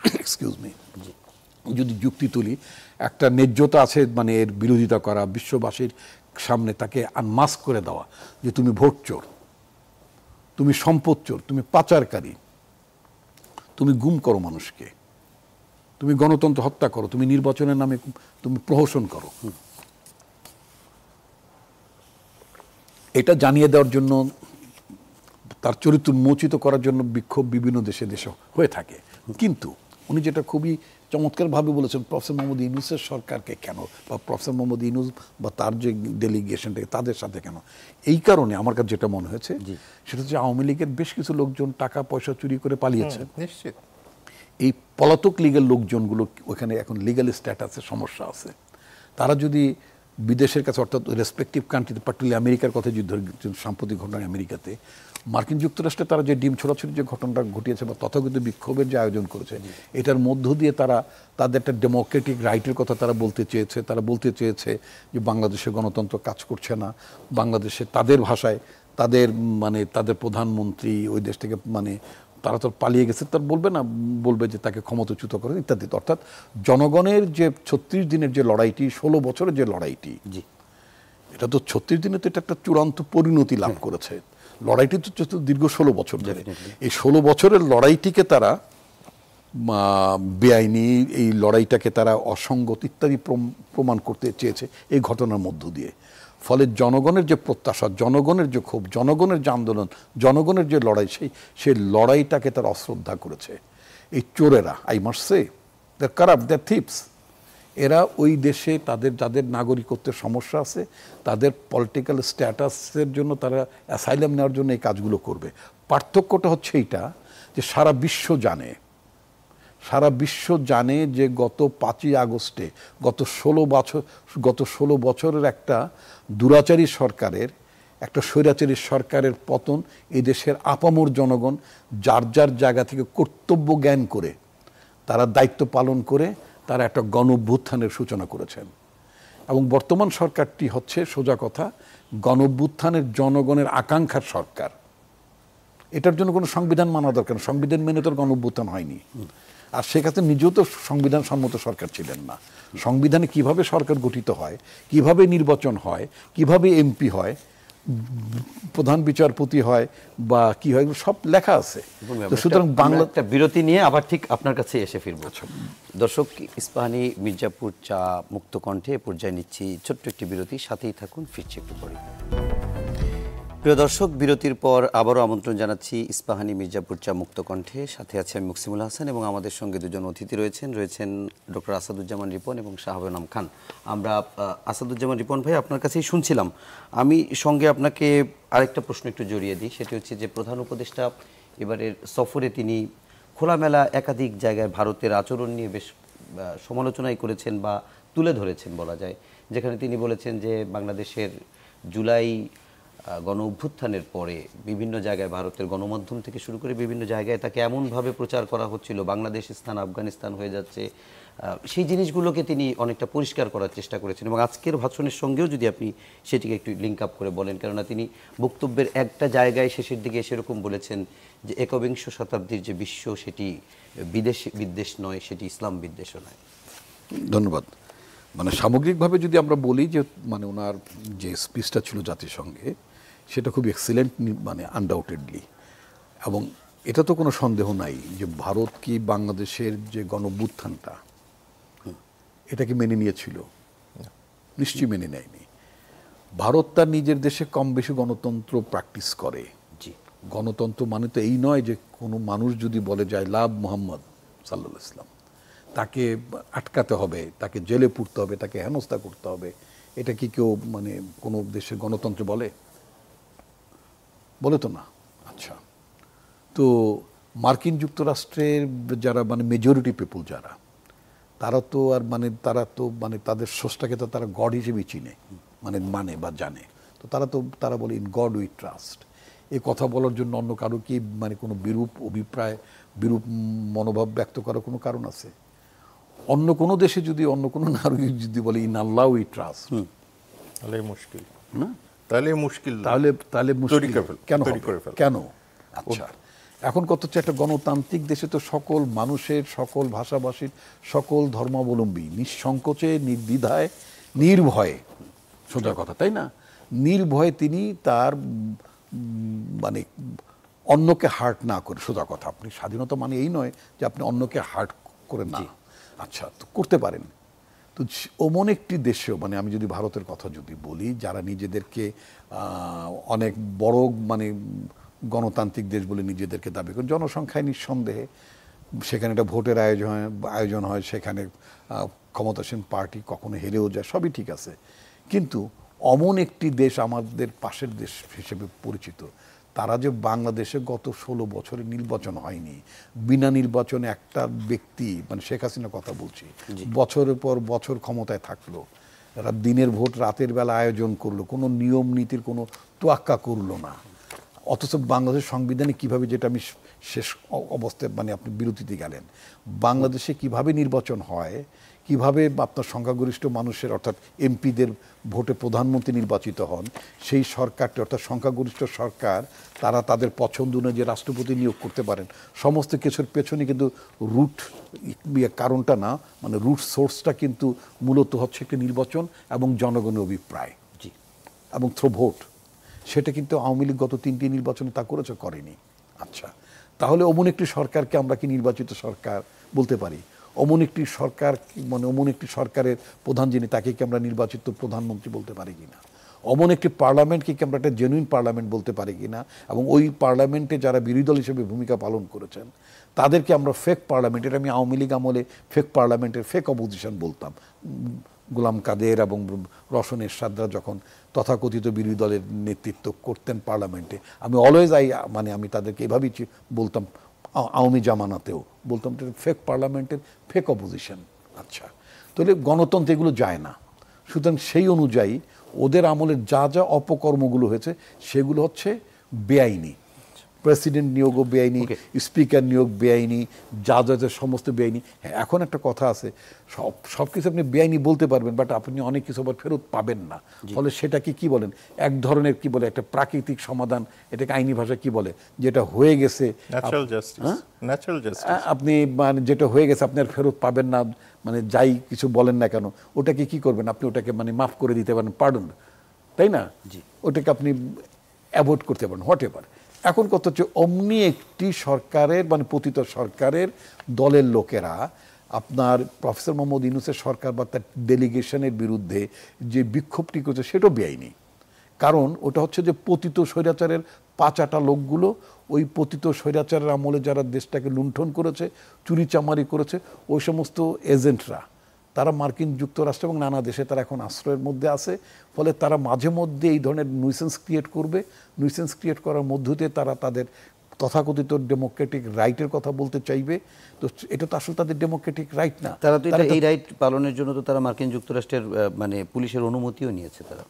যদি যুক্তি তুলি, একটা ন্যায্যতা আছে, মানে এর বিরোধিতা করা, বিশ্ববাসীর সামনে তাকে আনমাস্ক করে দেওয়া যে তুমি ভোট চোর, তুমি সম্পদ চোর, তুমি পাচারকারী, তুমি গুম করো মানুষকে, তুমি গণতন্ত্র হত্যা করো, তুমি নির্বাচনের নামে তুমি প্রহসন করো, এটা জানিয়ে দেওয়ার জন্য, তার চরিত্র উন্মোচিত করার জন্য বিক্ষোভ বিভিন্ন দেশে হয়ে থাকে। কিন্তু উনি যেটা খুবই চমৎকারভাবে বলেছেন, প্রফেসর মোহাম্মদ ইউনূসের সরকারকে কেন, বা প্রফেসর মোহাম্মদ ইউনূস বা তার যে ডেলিগেশনটাকে তাদের সাথে কেন, এই কারণে আমার কাছে যেটা মনে হয়েছে সেটা হচ্ছে আওয়ামী লীগের বেশ কিছু লোকজন টাকা পয়সা চুরি করে পালিয়েছে। নিশ্চিত এই পলাতক লীগের লোকজনগুলো ওখানে এখন লিগ্যাল স্ট্যাটাসের সমস্যা আছে। তারা যদি বিদেশের কাছে, অর্থাৎ রেসপেক্টিভ কান্ট্রিতে, পার্টিকুলারলি আমেরিকার কথা যদি সাম্প্রতিক ঘটনা, আমেরিকাতে মার্কিন যুক্তরাষ্ট্রে তারা যে ডিম ছোড়াছড়ির যে ঘটনাটা ঘটিয়েছে বা তথাকথিত বিক্ষোভের যে আয়োজন করেছে, এটার মধ্য দিয়ে তারা তাদের একটা ডেমোক্রেটিক রাইটের কথা তারা বলতে চেয়েছে যে বাংলাদেশের গণতন্ত্র কাজ করছে না, বাংলাদেশে তাদের ভাষায় তাদের প্রধানমন্ত্রী ওই দেশ থেকে তারা তো পালিয়ে গেছে, তার বলবে যে তাকে ক্ষমতাচ্যুত করে ইত্যাদি। অর্থাৎ জনগণের যে 36 দিনের যে লড়াইটি, 16 বছরের যে লড়াইটি, এটা তো 36 দিনে তো এটা একটা চূড়ান্ত পরিণতি লাভ করেছে। লড়াইটি তো দীর্ঘ 16 বছর ধরে, এই 16 বছরের লড়াইটিকে তারা বেআইনি, এই লড়াইটাকে তারা অসঙ্গত ইত্যাদি প্রমাণ করতে চেয়েছে এই ঘটনার মধ্য দিয়ে। ফলে জনগণের যে প্রত্যাশা, জনগণের যে ক্ষোভ, জনগণের যে আন্দোলন, জনগণের যে লড়াই, সেই লড়াইটাকে তারা অশ্রদ্ধা করেছে। এই চোরেরা, I must say, the corrupt, the thieves, এরা ওই দেশে যাদের নাগরিকত্বের সমস্যা আছে, তাদের পলিটিক্যাল স্ট্যাটাসের জন্য তারা অ্যাসাইলাম নেওয়ার জন্য এই কাজগুলো করবে। পার্থক্যটা হচ্ছে এইটা যে সারা বিশ্ব জানে যে গত 5ই আগস্টে গত 16 বছরের একটা দুরাচারী সরকারের, একটা স্বৈরাচারী সরকারের পতন, এই দেশের আপামর জনগণ যার যার জায়গা থেকে কর্তব্য জ্ঞান করে তারা দায়িত্ব পালন করে তারা একটা গণঅভ্যুত্থানের সূচনা করেছেন। এবং বর্তমান সরকারটি হচ্ছে সোজা কথা গণঅভ্যুত্থানের জনগণের আকাঙ্ক্ষার সরকার। এটার জন্য কোনো সংবিধান মানা দরকার না, সংবিধান মেনে তো গণঅভ্যুত্থান হয়নি। আর সেক্ষেত্রে নিজেও তো সংবিধান সম্মত সরকার ছিলেন না। সংবিধানে কিভাবে সরকার গঠিত হয়, কিভাবে নির্বাচন হয়, কিভাবে এমপি হয়, প্রধান বিচারপতি হয় বা কি হয়, সব লেখা আছে।
সুতরাং বাংলা একটা বিরতি নিয়ে আবার ঠিক আপনার কাছে এসে ফিরব। দর্শক, ইস্পাহানি মির্জাপুর চা মুক্ত কণ্ঠে পর্যায়ে নিচ্ছি ছোট্ট একটি বিরতি, সাথেই থাকুন, ফিরছি একটু পরে। প্রিয় দর্শক, বিরতির পর আবারও আমন্ত্রণ জানাচ্ছি ইস্পাহানি মির্জাপুর চা মুক্ত কণ্ঠে। সাথে আছে আমি মুকসিমুল হাসান এবং আমাদের সঙ্গে দুজন অতিথি রয়েছেন ডক্টর আসাদুজ্জামান রিপন এবং শাহাবুল খান। আমরা আসাদুজ্জামান রিপন ভাই আপনার কাছেই শুনছিলাম, আমি সঙ্গে আপনাকে আরেকটা প্রশ্ন একটু জড়িয়ে দিই। সেটি হচ্ছে যে প্রধান উপদেষ্টা এবারের সফরে তিনি খোলামেলা একাধিক জায়গায় ভারতের আচরণ নিয়ে বেশ সমালোচনাই করেছেন বা তুলে ধরেছেন বলা যায়, যেখানে তিনি বলেছেন যে বাংলাদেশের জুলাই গণ অভ্যুত্থানের পরে বিভিন্ন জায়গায় ভারতের গণমাধ্যম থেকে শুরু করে বিভিন্ন জায়গায় তাকে এমনভাবে প্রচার করা হচ্ছিল, বাংলাদেশ স্থান আফগানিস্তান হয়ে যাচ্ছে, সেই জিনিসগুলোকে তিনি অনেকটা পরিষ্কার করার চেষ্টা করেছেন। এবং আজকের ভাষণের সঙ্গেও যদি আপনি সেটিকে একটু লিঙ্ক আপ করে বলেন, কেননা তিনি বক্তব্যের একটা জায়গায় শেষের দিকে সেরকম বলেছেন যে একবিংশ শতাব্দীর যে বিশ্ব সেটি বিদেশ বিদ্বেষ নয়, সেটি ইসলাম বিদ্বেষও নয়।
ধন্যবাদ। মানে সামগ্রিকভাবে যদি আমরা বলি যে মানে ওনার যে স্পিচটা ছিল জাতিসংঘে সেটা খুব এক্সিলেন্ট, মানে আনডাউটেডলি। এবং এটা তো কোনো সন্দেহ নাই যে ভারত কি বাংলাদেশের যে গণঅভ্যুত্থানটা এটাকে মেনে নিয়েছিল? নিশ্চয়ই মেনে নেয়নি। ভারত তার নিজের দেশে কম বেশি গণতন্ত্র প্র্যাকটিস করে।
জি,
গণতন্ত্র মানে তো এই নয় যে কোনো মানুষ যদি বলে যায় লাভ মোহাম্মদ সাল্লাল্লাহু আলাইহি সাল্লাম, তাকে আটকাতে হবে, তাকে জেলে পুরতে হবে, তাকে হেনস্থা করতে হবে। এটা কি কেউ মানে কোনো দেশের গণতন্ত্র বলে? বলে তো না। আচ্ছা, তো মার্কিন যুক্তরাষ্ট্রের যারা মানে মেজরিটি পিপল যারা, তারা তো আর মানে তাদের স্রষ্টাকে তো তারা গড হিসেবেই চিনে, মানে বা জানে। তো তারা বলে ইন গড উই ট্রাস্ট। এই কথা বলার জন্য অন্য কারো কি মানে কোনো বিরূপ অভিপ্রায়, বিরূপ মনোভাব ব্যক্ত করার কোনো কারণ আছে? অন্য কোনো দেশে যদি অন্য কোনো নাগরিক যদি বলে ইন আল্লাহ উই ট্রাস্ট,
তাহলে মুশকিল
না?
তাহলে
মুশকিল কেন হবে? কেন? আচ্ছা, এখন কত হচ্ছে একটা গণতান্ত্রিক দেশে তো সকল মানুষের, সকল ভাষাভাষীর, সকল ধর্মাবলম্বী নিঃসংকোচে, নির্দ্বিধায়, নির্ভয়ে, সোজা কথা তাই না, নির্ভয়ে তিনি তার মানে অন্যকে হার্ট না করে, সোজা কথা, আপনি স্বাধীনতা মানে এই নয় যে আপনি অন্যকে হার্ট করে না। আচ্ছা, তো করতে পারেন। তো অমন একটি দেশেও মানে আমি যদি ভারতের কথা যদি বলি, যারা নিজেদেরকে অনেক বড় মানে গণতান্ত্রিক দেশ বলে নিজেদেরকে দাবি করে, জনসংখ্যায় নিঃসন্দেহে সেখানে একটা ভোটের আয়োজন হয়, সেখানে ক্ষমতাসীন পার্টি কখনো হেরেও যায়, সবই ঠিক আছে। কিন্তু অমন একটি দেশ আমাদের পাশের দেশ হিসেবে পরিচিত, তারা যে বাংলাদেশে গত 16 বছরে নির্বাচন হয়নি, বিনা নির্বাচনে একটা ব্যক্তি মানে শেখ হাসিনার কথা বলছি, বছরের পর বছর ক্ষমতায় থাকলো, দিনের ভোট রাতের বেলা আয়োজন করলো, কোনো নিয়ম নীতির কোনো তোয়াক্কা করলো না। অথচ বাংলাদেশ সংবিধানে কিভাবে, যেটা আমি শেষ অবস্থায় মানে আপনি বিরতিতে গেলেন, বাংলাদেশে কিভাবে নির্বাচন হয়, কিভাবে আপনার সংখ্যাগরিষ্ঠ মানুষের অর্থাৎ এমপিদের ভোটে প্রধানমন্ত্রী নির্বাচিত হন, সেই সরকারটি অর্থাৎ সংখ্যাগরিষ্ঠ সরকার তারা তাদের পছন্দ অনুযায়ী রাষ্ট্রপতি নিয়োগ করতে পারেন। সমস্ত কিছুর পেছনে কিন্তু রুট কারণটা না, মানে রুট সোর্সটা কিন্তু মূলত হচ্ছে একটি নির্বাচন এবং জনগণের অভিপ্রায়,
জি,
এবং থ্রু ভোট। সেটা কিন্তু আওয়ামী লীগ গত 3টি নির্বাচনে তা করেনি। আচ্ছা, তাহলে অমন একটি সরকারকে আমরা কি নির্বাচিত সরকার বলতে পারি? অমন একটি সরকার মানে অমন একটি সরকারের প্রধান যিনি, তাকে কি আমরা নির্বাচিত প্রধানমন্ত্রী বলতে পারি কিনা? অমন একটি পার্লামেন্টকে কি আমরা একটা জেনুইন পার্লামেন্ট বলতে পারি কিনা? এবং ওই পার্লামেন্টে যারা বিরোধী দল হিসেবে ভূমিকা পালন করেছেন তাদেরকে আমরা ফেক পার্লামেন্ট, এটা আমি আওয়ামী লীগ আমলে ফেক পার্লামেন্টের ফেক অপোজিশন বলতাম। গোলাম কাদের এবং রওশন এরশাদরা যখন তথাকথিত বিরোধী দলের নেতৃত্ব করতেন পার্লামেন্টে, আমি অলওয়েজ আমি তাদেরকে এভাবেই বলতাম, আওয়ামী জামানাতেও বলতাম ফেক পার্লামেন্টের ফেক অপোজিশন। আচ্ছা, তাহলে গণতন্ত্র এগুলো যায় না। সুতরাং সেই অনুযায়ী ওদের আমলের যা যা অপকর্মগুলো হয়েছে সেগুলো হচ্ছে বেআইনি। প্রেসিডেন্ট নিয়োগও বেআইনি, স্পিকার নিয়োগ বেআইনি, যা যা সমস্ত বেআইনি। হ্যাঁ, এখন একটা কথা আছে, সব কিছু আপনি বেআইনি বলতে পারবেন, বাট আপনি অনেক কিছু আবার ফেরত পাবেন না। ফলে সেটাকে কি বলেন, এক ধরনের কি বলে একটা প্রাকৃতিক সমাধান, এটাকে আইনি ভাষায় কি বলে, যেটা হয়ে গেছে আপনি মানে যেটা হয়ে গেছে আপনি আর ফেরত পাবেন না, মানে যাই কিছু বলেন না কেন ওটাকে কি করবেন আপনি, ওটাকে মানে মাফ করে দিতে পারেন, পার্ডন, তাই না? ওটাকে আপনি অ্যাভয়েড করতে পারেন, হোয়াট এভার। এখন কত হচ্ছে, অমনি একটি সরকারের মানে পতিত সরকারের দলের লোকেরা আপনার প্রফেসর মোহাম্মদ ইউনূসের সরকার বা তার ডেলিগেশনের বিরুদ্ধে যে বিক্ষোভটি করছে সেটাও বেআইনি। কারণ ওটা হচ্ছে যে পতিত স্বৈরাচারের পাচাটা লোকগুলো, ওই পতিত স্বৈরাচারের আমলে যারা দেশটাকে লুণ্ঠন করেছে, চুরিচামারি করেছে, ওই সমস্ত এজেন্টরা তারা মার্কিন যুক্তরাষ্ট্র এবং নানা দেশে তারা এখন আশ্রয়ের মধ্যে আছে। ফলে তারা মাঝে মধ্যে এই ধরনের নুইসেন্স ক্রিয়েট করবে, নুইসেন্স ক্রিয়েট করার মধ্য দিয়ে তারা তাদের তথাকথিত ডেমোক্রেটিক রাইটের কথা বলতে চাইবে। তো এটা তো আসলে তাদের ডেমোক্রেটিক রাইট না।
তারা তো এই রাইট পালনের জন্য তো তারা মার্কিন যুক্তরাষ্ট্রের মানে পুলিশের অনুমতিও নিয়েছে তারা।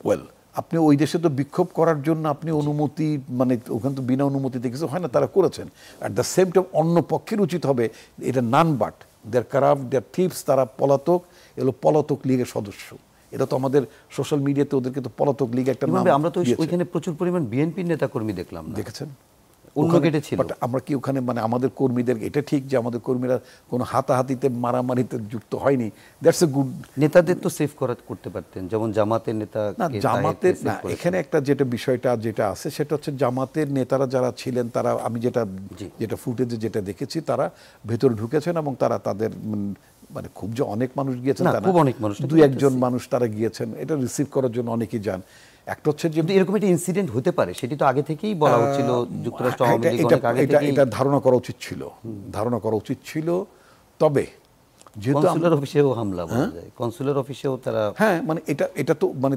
ওয়েল, আপনি ওই দেশে তো বিক্ষোভ করার জন্য আপনি অনুমতি মানে ওখানে তো বিনা অনুমতিতে কিছু হয় না, তারা করেছেন। অ্যাট দ্য সেম টাইম অন্য পক্ষের উচিত হবে এটা নান বাট দেয়ার কারাপ্ট, দেয়ার থিপস, তারা পলাতক, এগুলো পলাতক লীগের সদস্য। এটা তো আমাদের সোশ্যাল মিডিয়াতে ওদেরকে তো পলাতক লীগ একটা নাম,
আমরা তো ওইখানে প্রচুর পরিমাণ বিএনপির নেতাকর্মী দেখলাম,
দেখেছেন?
অন্য গেটে ছিল।
বাট আমরা কি ওখানে মানে আমাদের কর্মীদের, এটা ঠিক যে আমাদের কর্মীরা কোনো হাতাহাতিতে মারামারিতে যুক্ত হয়নি, দ্যাটস এ গুড।
নেতাদের তো সেভ করতে পারতেন, যেমন জামাতের নেতা
না, জামাতের না, এখানে একটা যেটা বিষয়টা যেটা আছে সেটা হচ্ছে জামাতের নেতারা যারা ছিলেন তারা, আমি যেটা ফুটেজে যেটা দেখেছি, তারা ভেতরে ঢুকেছেন এবং তারা তাদের মানে খুব যে অনেক মানুষ গিয়েছেন তা না,
খুব অনেক মানুষ,
দুই একজন মানুষ তারা গিয়েছেন, এটা রিসিভ করার জন্য অনেকেই যান। একটা হচ্ছে যে
এরকম একটা ইনসিডেন্ট হতে পারে, সেটি তো আগে থেকেই বলা হচ্ছিল, যুক্তরাষ্ট্র আওয়ামী লীগ অনেক আগে থেকেই
এটা ধারণা করা উচিত ছিল। তবে যেহেতু
কনসুলার অফিসেও হামলা বলা যায়, কনসুলার অফিসেও তারা,
হ্যাঁ মানে এটা তো মানে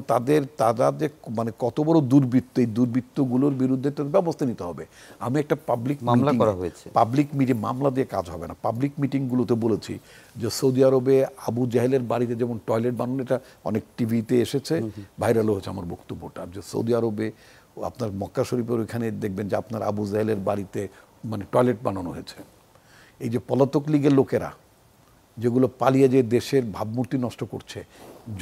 তারা যে মানে কত বড় দুর্বৃত্ত, এই দুর্বৃত্তগুলোর বিরুদ্ধে তো ব্যবস্থা নিতে হবে। আমি একটা
মামলা করা হয়েছে,
পাবলিক মিটিং, মামলা দিয়ে কাজ হবে না। পাবলিক মিটিংগুলোতে বলেছি যে সৌদি আরবে আবু জাহেলের বাড়িতে যেমন টয়লেট বানানো, এটা অনেক টিভিতে এসেছে, ভাইরালও হয়েছে আমার বক্তব্যটা, যে সৌদি আরবে আপনার মক্কা শরীফের ওইখানে দেখবেন যে আপনার আবু জাহেলের বাড়িতে মানে টয়লেট বানানো হয়েছে। এই যে পলাতক লীগের লোকেরা যেগুলো পালিয়ে যে দেশের ভাবমূর্তি নষ্ট করছে,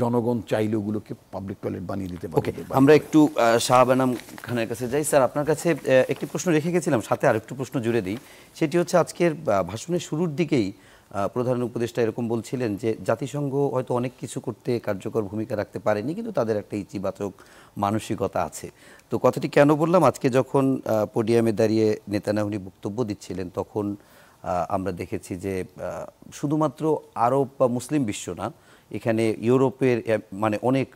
জনগণ চাইলে ওগুলোকে পাবলিক টয়লেট বানিয়ে দিতে পারে।
আমরা একটু শাহবানাম খানের কাছে যাই। স্যার, আপনার কাছে একটি প্রশ্ন রেখে গেছিলাম, সাথে আরেকটু প্রশ্ন জুড়ে দিই। সেটি হচ্ছে, আজকের ভাষণের শুরুর দিকেই প্রধান উপদেষ্টা এরকম বলছিলেন যে জাতিসংঘ হয়তো অনেক কিছু করতে কার্যকর ভূমিকা রাখতে পারেনি, কিন্তু তাদের একটা ইতিবাচক মানসিকতা আছে। তো কথাটি কেন বললাম, আজকে যখন পোডিয়ামে দাঁড়িয়ে নেতানিয়াহু বক্তব্য দিচ্ছিলেন, তখন আমরা দেখেছি যে শুধুমাত্র আরব বা মুসলিম বিশ্ব না, এখানে ইউরোপের মানে অনেক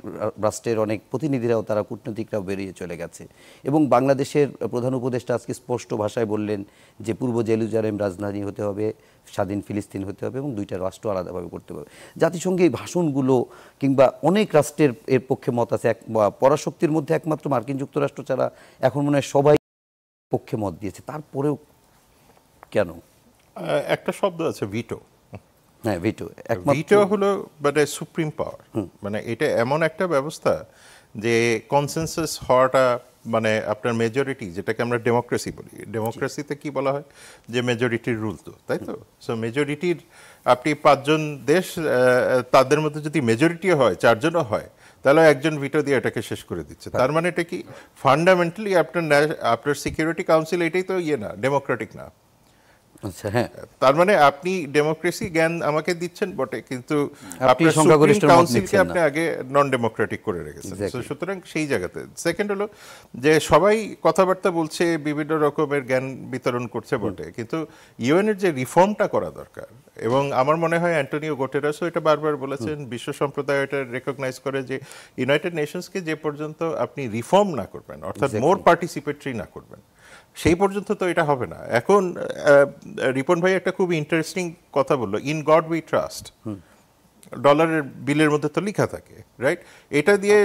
রাষ্ট্রের অনেক প্রতিনিধিরাও, তারা কূটনীতিকরাও বেরিয়ে চলে গেছে। এবং বাংলাদেশের প্রধান উপদেষ্টা আজকে স্পষ্ট ভাষায় বললেন যে পূর্ব জেরুজালেম রাজধানী হতে হবে, স্বাধীন ফিলিস্তিন হতে হবে এবং দুইটা রাষ্ট্র আলাদাভাবে করতে হবে। জাতিসংঘে এই ভাষণগুলো কিংবা অনেক রাষ্ট্রের এর পক্ষে মত আছে, পরাশক্তির মধ্যে একমাত্র মার্কিন যুক্তরাষ্ট্র ছাড়া এখন মনে হয় সবাই পক্ষে মত দিয়েছে, তারপরেও কেন?
একটা শব্দ আছে, ভিটো।
হ্যাঁ, ভিটো।
ভিটো হলো মানে সুপ্রিম পাওয়ার, মানে এটা এমন একটা ব্যবস্থা যে কনসেনসাস হওয়াটা, মানে আপনার মেজরিটি, যেটাকে আমরা ডেমোক্রেসি বলি, ডেমোক্রেসিতে কি বলা হয় যে মেজরিটির রুল, তো তাই তো। সো মেজরিটির আপনি 5 জন দেশ, তাদের মধ্যে যদি মেজরিটি হয়, 4 জনও হয়, তাহলে একজন ভিটো দিয়ে এটাকে শেষ করে দিচ্ছে। তার মানে এটা কি ফান্ডামেন্টালি আপনার সিকিউরিটি কাউন্সিল এটাই তো না, ডেমোক্রেটিক না।
আচ্ছা, হ্যাঁ,
তার মানে আপনি ডেমোক্রেসি জ্ঞান আমাকে দিচ্ছেন বটে, কিন্তু
আপনার সংখ্যাগরিষ্ঠ
কাউন্সিলকে আপনি আগে নন ডেমোক্রেটিক করে রেখেছেন। সুতরাং সেই জায়গাতে সেকেন্ড হলো যে সবাই কথাবার্তা বলছে, বিভিন্ন রকমের জ্ঞান বিতরণ করছে বটে, কিন্তু ইউএনের যে রিফর্মটা করা দরকার, এবং আমার মনে হয় অ্যান্টোনিও গুটেরেসও এটা বারবার বলেছেন, বিশ্ব সম্প্রদায় এটা রেকগনাইজ করে যে ইউনাইটেড নেশনসকে যে পর্যন্ত আপনি রিফর্ম না করবেন, অর্থাৎ মোর পার্টিসিপেটরি না করবেন, সেই পর্যন্ত তো এটা হবে না। এখন রিপন ভাই একটা খুব ইন্টারেস্টিং কথা বললো, ইন গড উই ট্রাস্ট, ডলারের বিলের মধ্যে তো লেখা থাকে, রাইট? এটা দিয়ে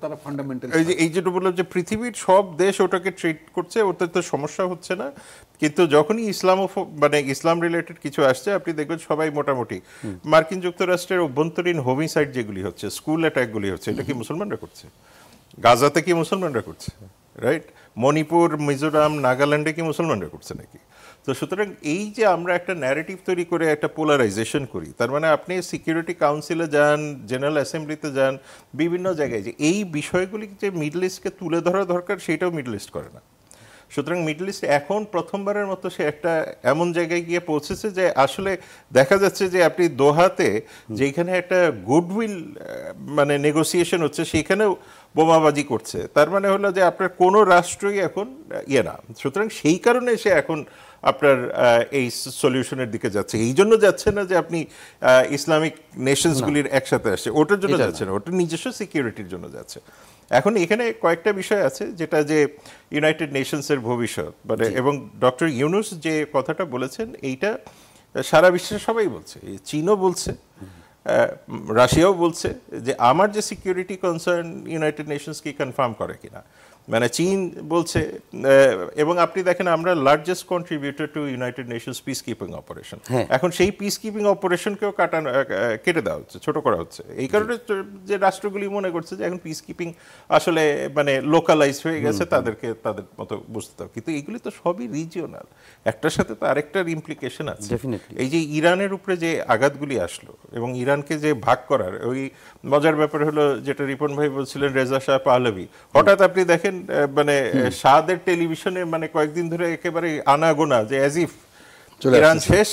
তারা ফান্ডামেন্টাল
এই যেটা বললাম যে পৃথিবীর সব দেশ ওটাকে ট্রিট করছে, ওতে তো সমস্যা হচ্ছে না, কিন্তু যখনই মানে ইসলাম রিলেটেড কিছু আসছে, আপনি দেখবেন সবাই মোটামুটি, মার্কিন যুক্তরাষ্ট্রের অভ্যন্তরীণ হোমিসাইড যেগুলি হচ্ছে, স্কুল অ্যাটাকগুলি হচ্ছে, এটা কি মুসলমানরা করছে? গাজাতে কি মুসলমানরা করছে? রাইট? মণিপুর, মিজোরাম, নাগাল্যান্ডে কি মুসলমানরা করছে নাকি? তো সুতরাং এই যে আমরা একটা ন্যারেটিভ তৈরি করে একটা পোলারাইজেশন করি, তার মানে আপনি সিকিউরিটি কাউন্সিলে যান, জেনারেল অ্যাসেম্বলিতে যান, বিভিন্ন জায়গায় যে এই বিষয়গুলি যে মিডল ইস্টকে তুলে ধরা দরকার, সেটাও মিডল ইস্ট করে না। সুতরাং মিডল ইস্ট এখন প্রথমবারের মতো সে একটা এমন জায়গায় গিয়ে পৌঁছেছে যে আসলে দেখা যাচ্ছে যে আপনি দোহাতে যেখানে একটা গুডউইল মানে নেগোসিয়েশন হচ্ছে, সেইখানেও বোমাবাজি করছে। তার মানে হলো যে আপনার কোনো রাষ্ট্রই এখন না। সুতরাং সেই কারণে সে এখন আপনার এই সলিউশনের দিকে যাচ্ছে। এই জন্য যাচ্ছে না যে আপনি ইসলামিক নেশনসগুলির একসাথে আসছে, ওটার জন্য যাচ্ছে না, ওটার নিজস্ব সিকিউরিটির জন্য যাচ্ছে। এখন এখানে কয়েকটা বিষয় আছে, যেটা যে ইউনাইটেড নেশনসের ভবিষ্যৎ, মানে এবং ডক্টর ইউনুস যে কথাটা বলেছেন, এইটা সারা বিশ্বে সবাই বলছে, চীনও বলছে, রাশিয়াও বলছে যে আমার যে সিকিউরিটি কনসার্ন ইউনাইটেড নেশনসকে কনফার্ম করে কিনা। মানে চীন বলছে, এবং আপনি দেখেন আমরা largest contributor two United Nations peace keeping operation, এখন সেই পিস কিপিং অপারেশনকেও কেটে দেওয়া হচ্ছে, ছোট করা হচ্ছে। এই কারণে যে রাষ্ট্রগুলি মনে করছে যে এখন পিস কিপিং আসলে মানে লোকালাইজ হয়ে গেছে, তাদেরকে তাদের মতো বুঝতে হবে, কিন্তু এইগুলি তো সবই রিজিওনাল, একটার সাথে তো আরেকটার ইমপ্লিকেশন আছে। এই যে ইরানের উপরে যে আঘাতগুলি আসলো এবং ইরানকে যে ভাগ করার, ওই মজার ব্যাপার হলো যেটা রিপন ভাই বলছিলেন, রেজা শাহ পাহলভি, হঠাৎ আপনি দেখেন মানে শাহদের টেলিভিশনে মানে কয়েকদিন ধরে একেবারে আনাগোনা যে অ্যাজ ইফ
চলে
ইরান
আসছে।
শেষ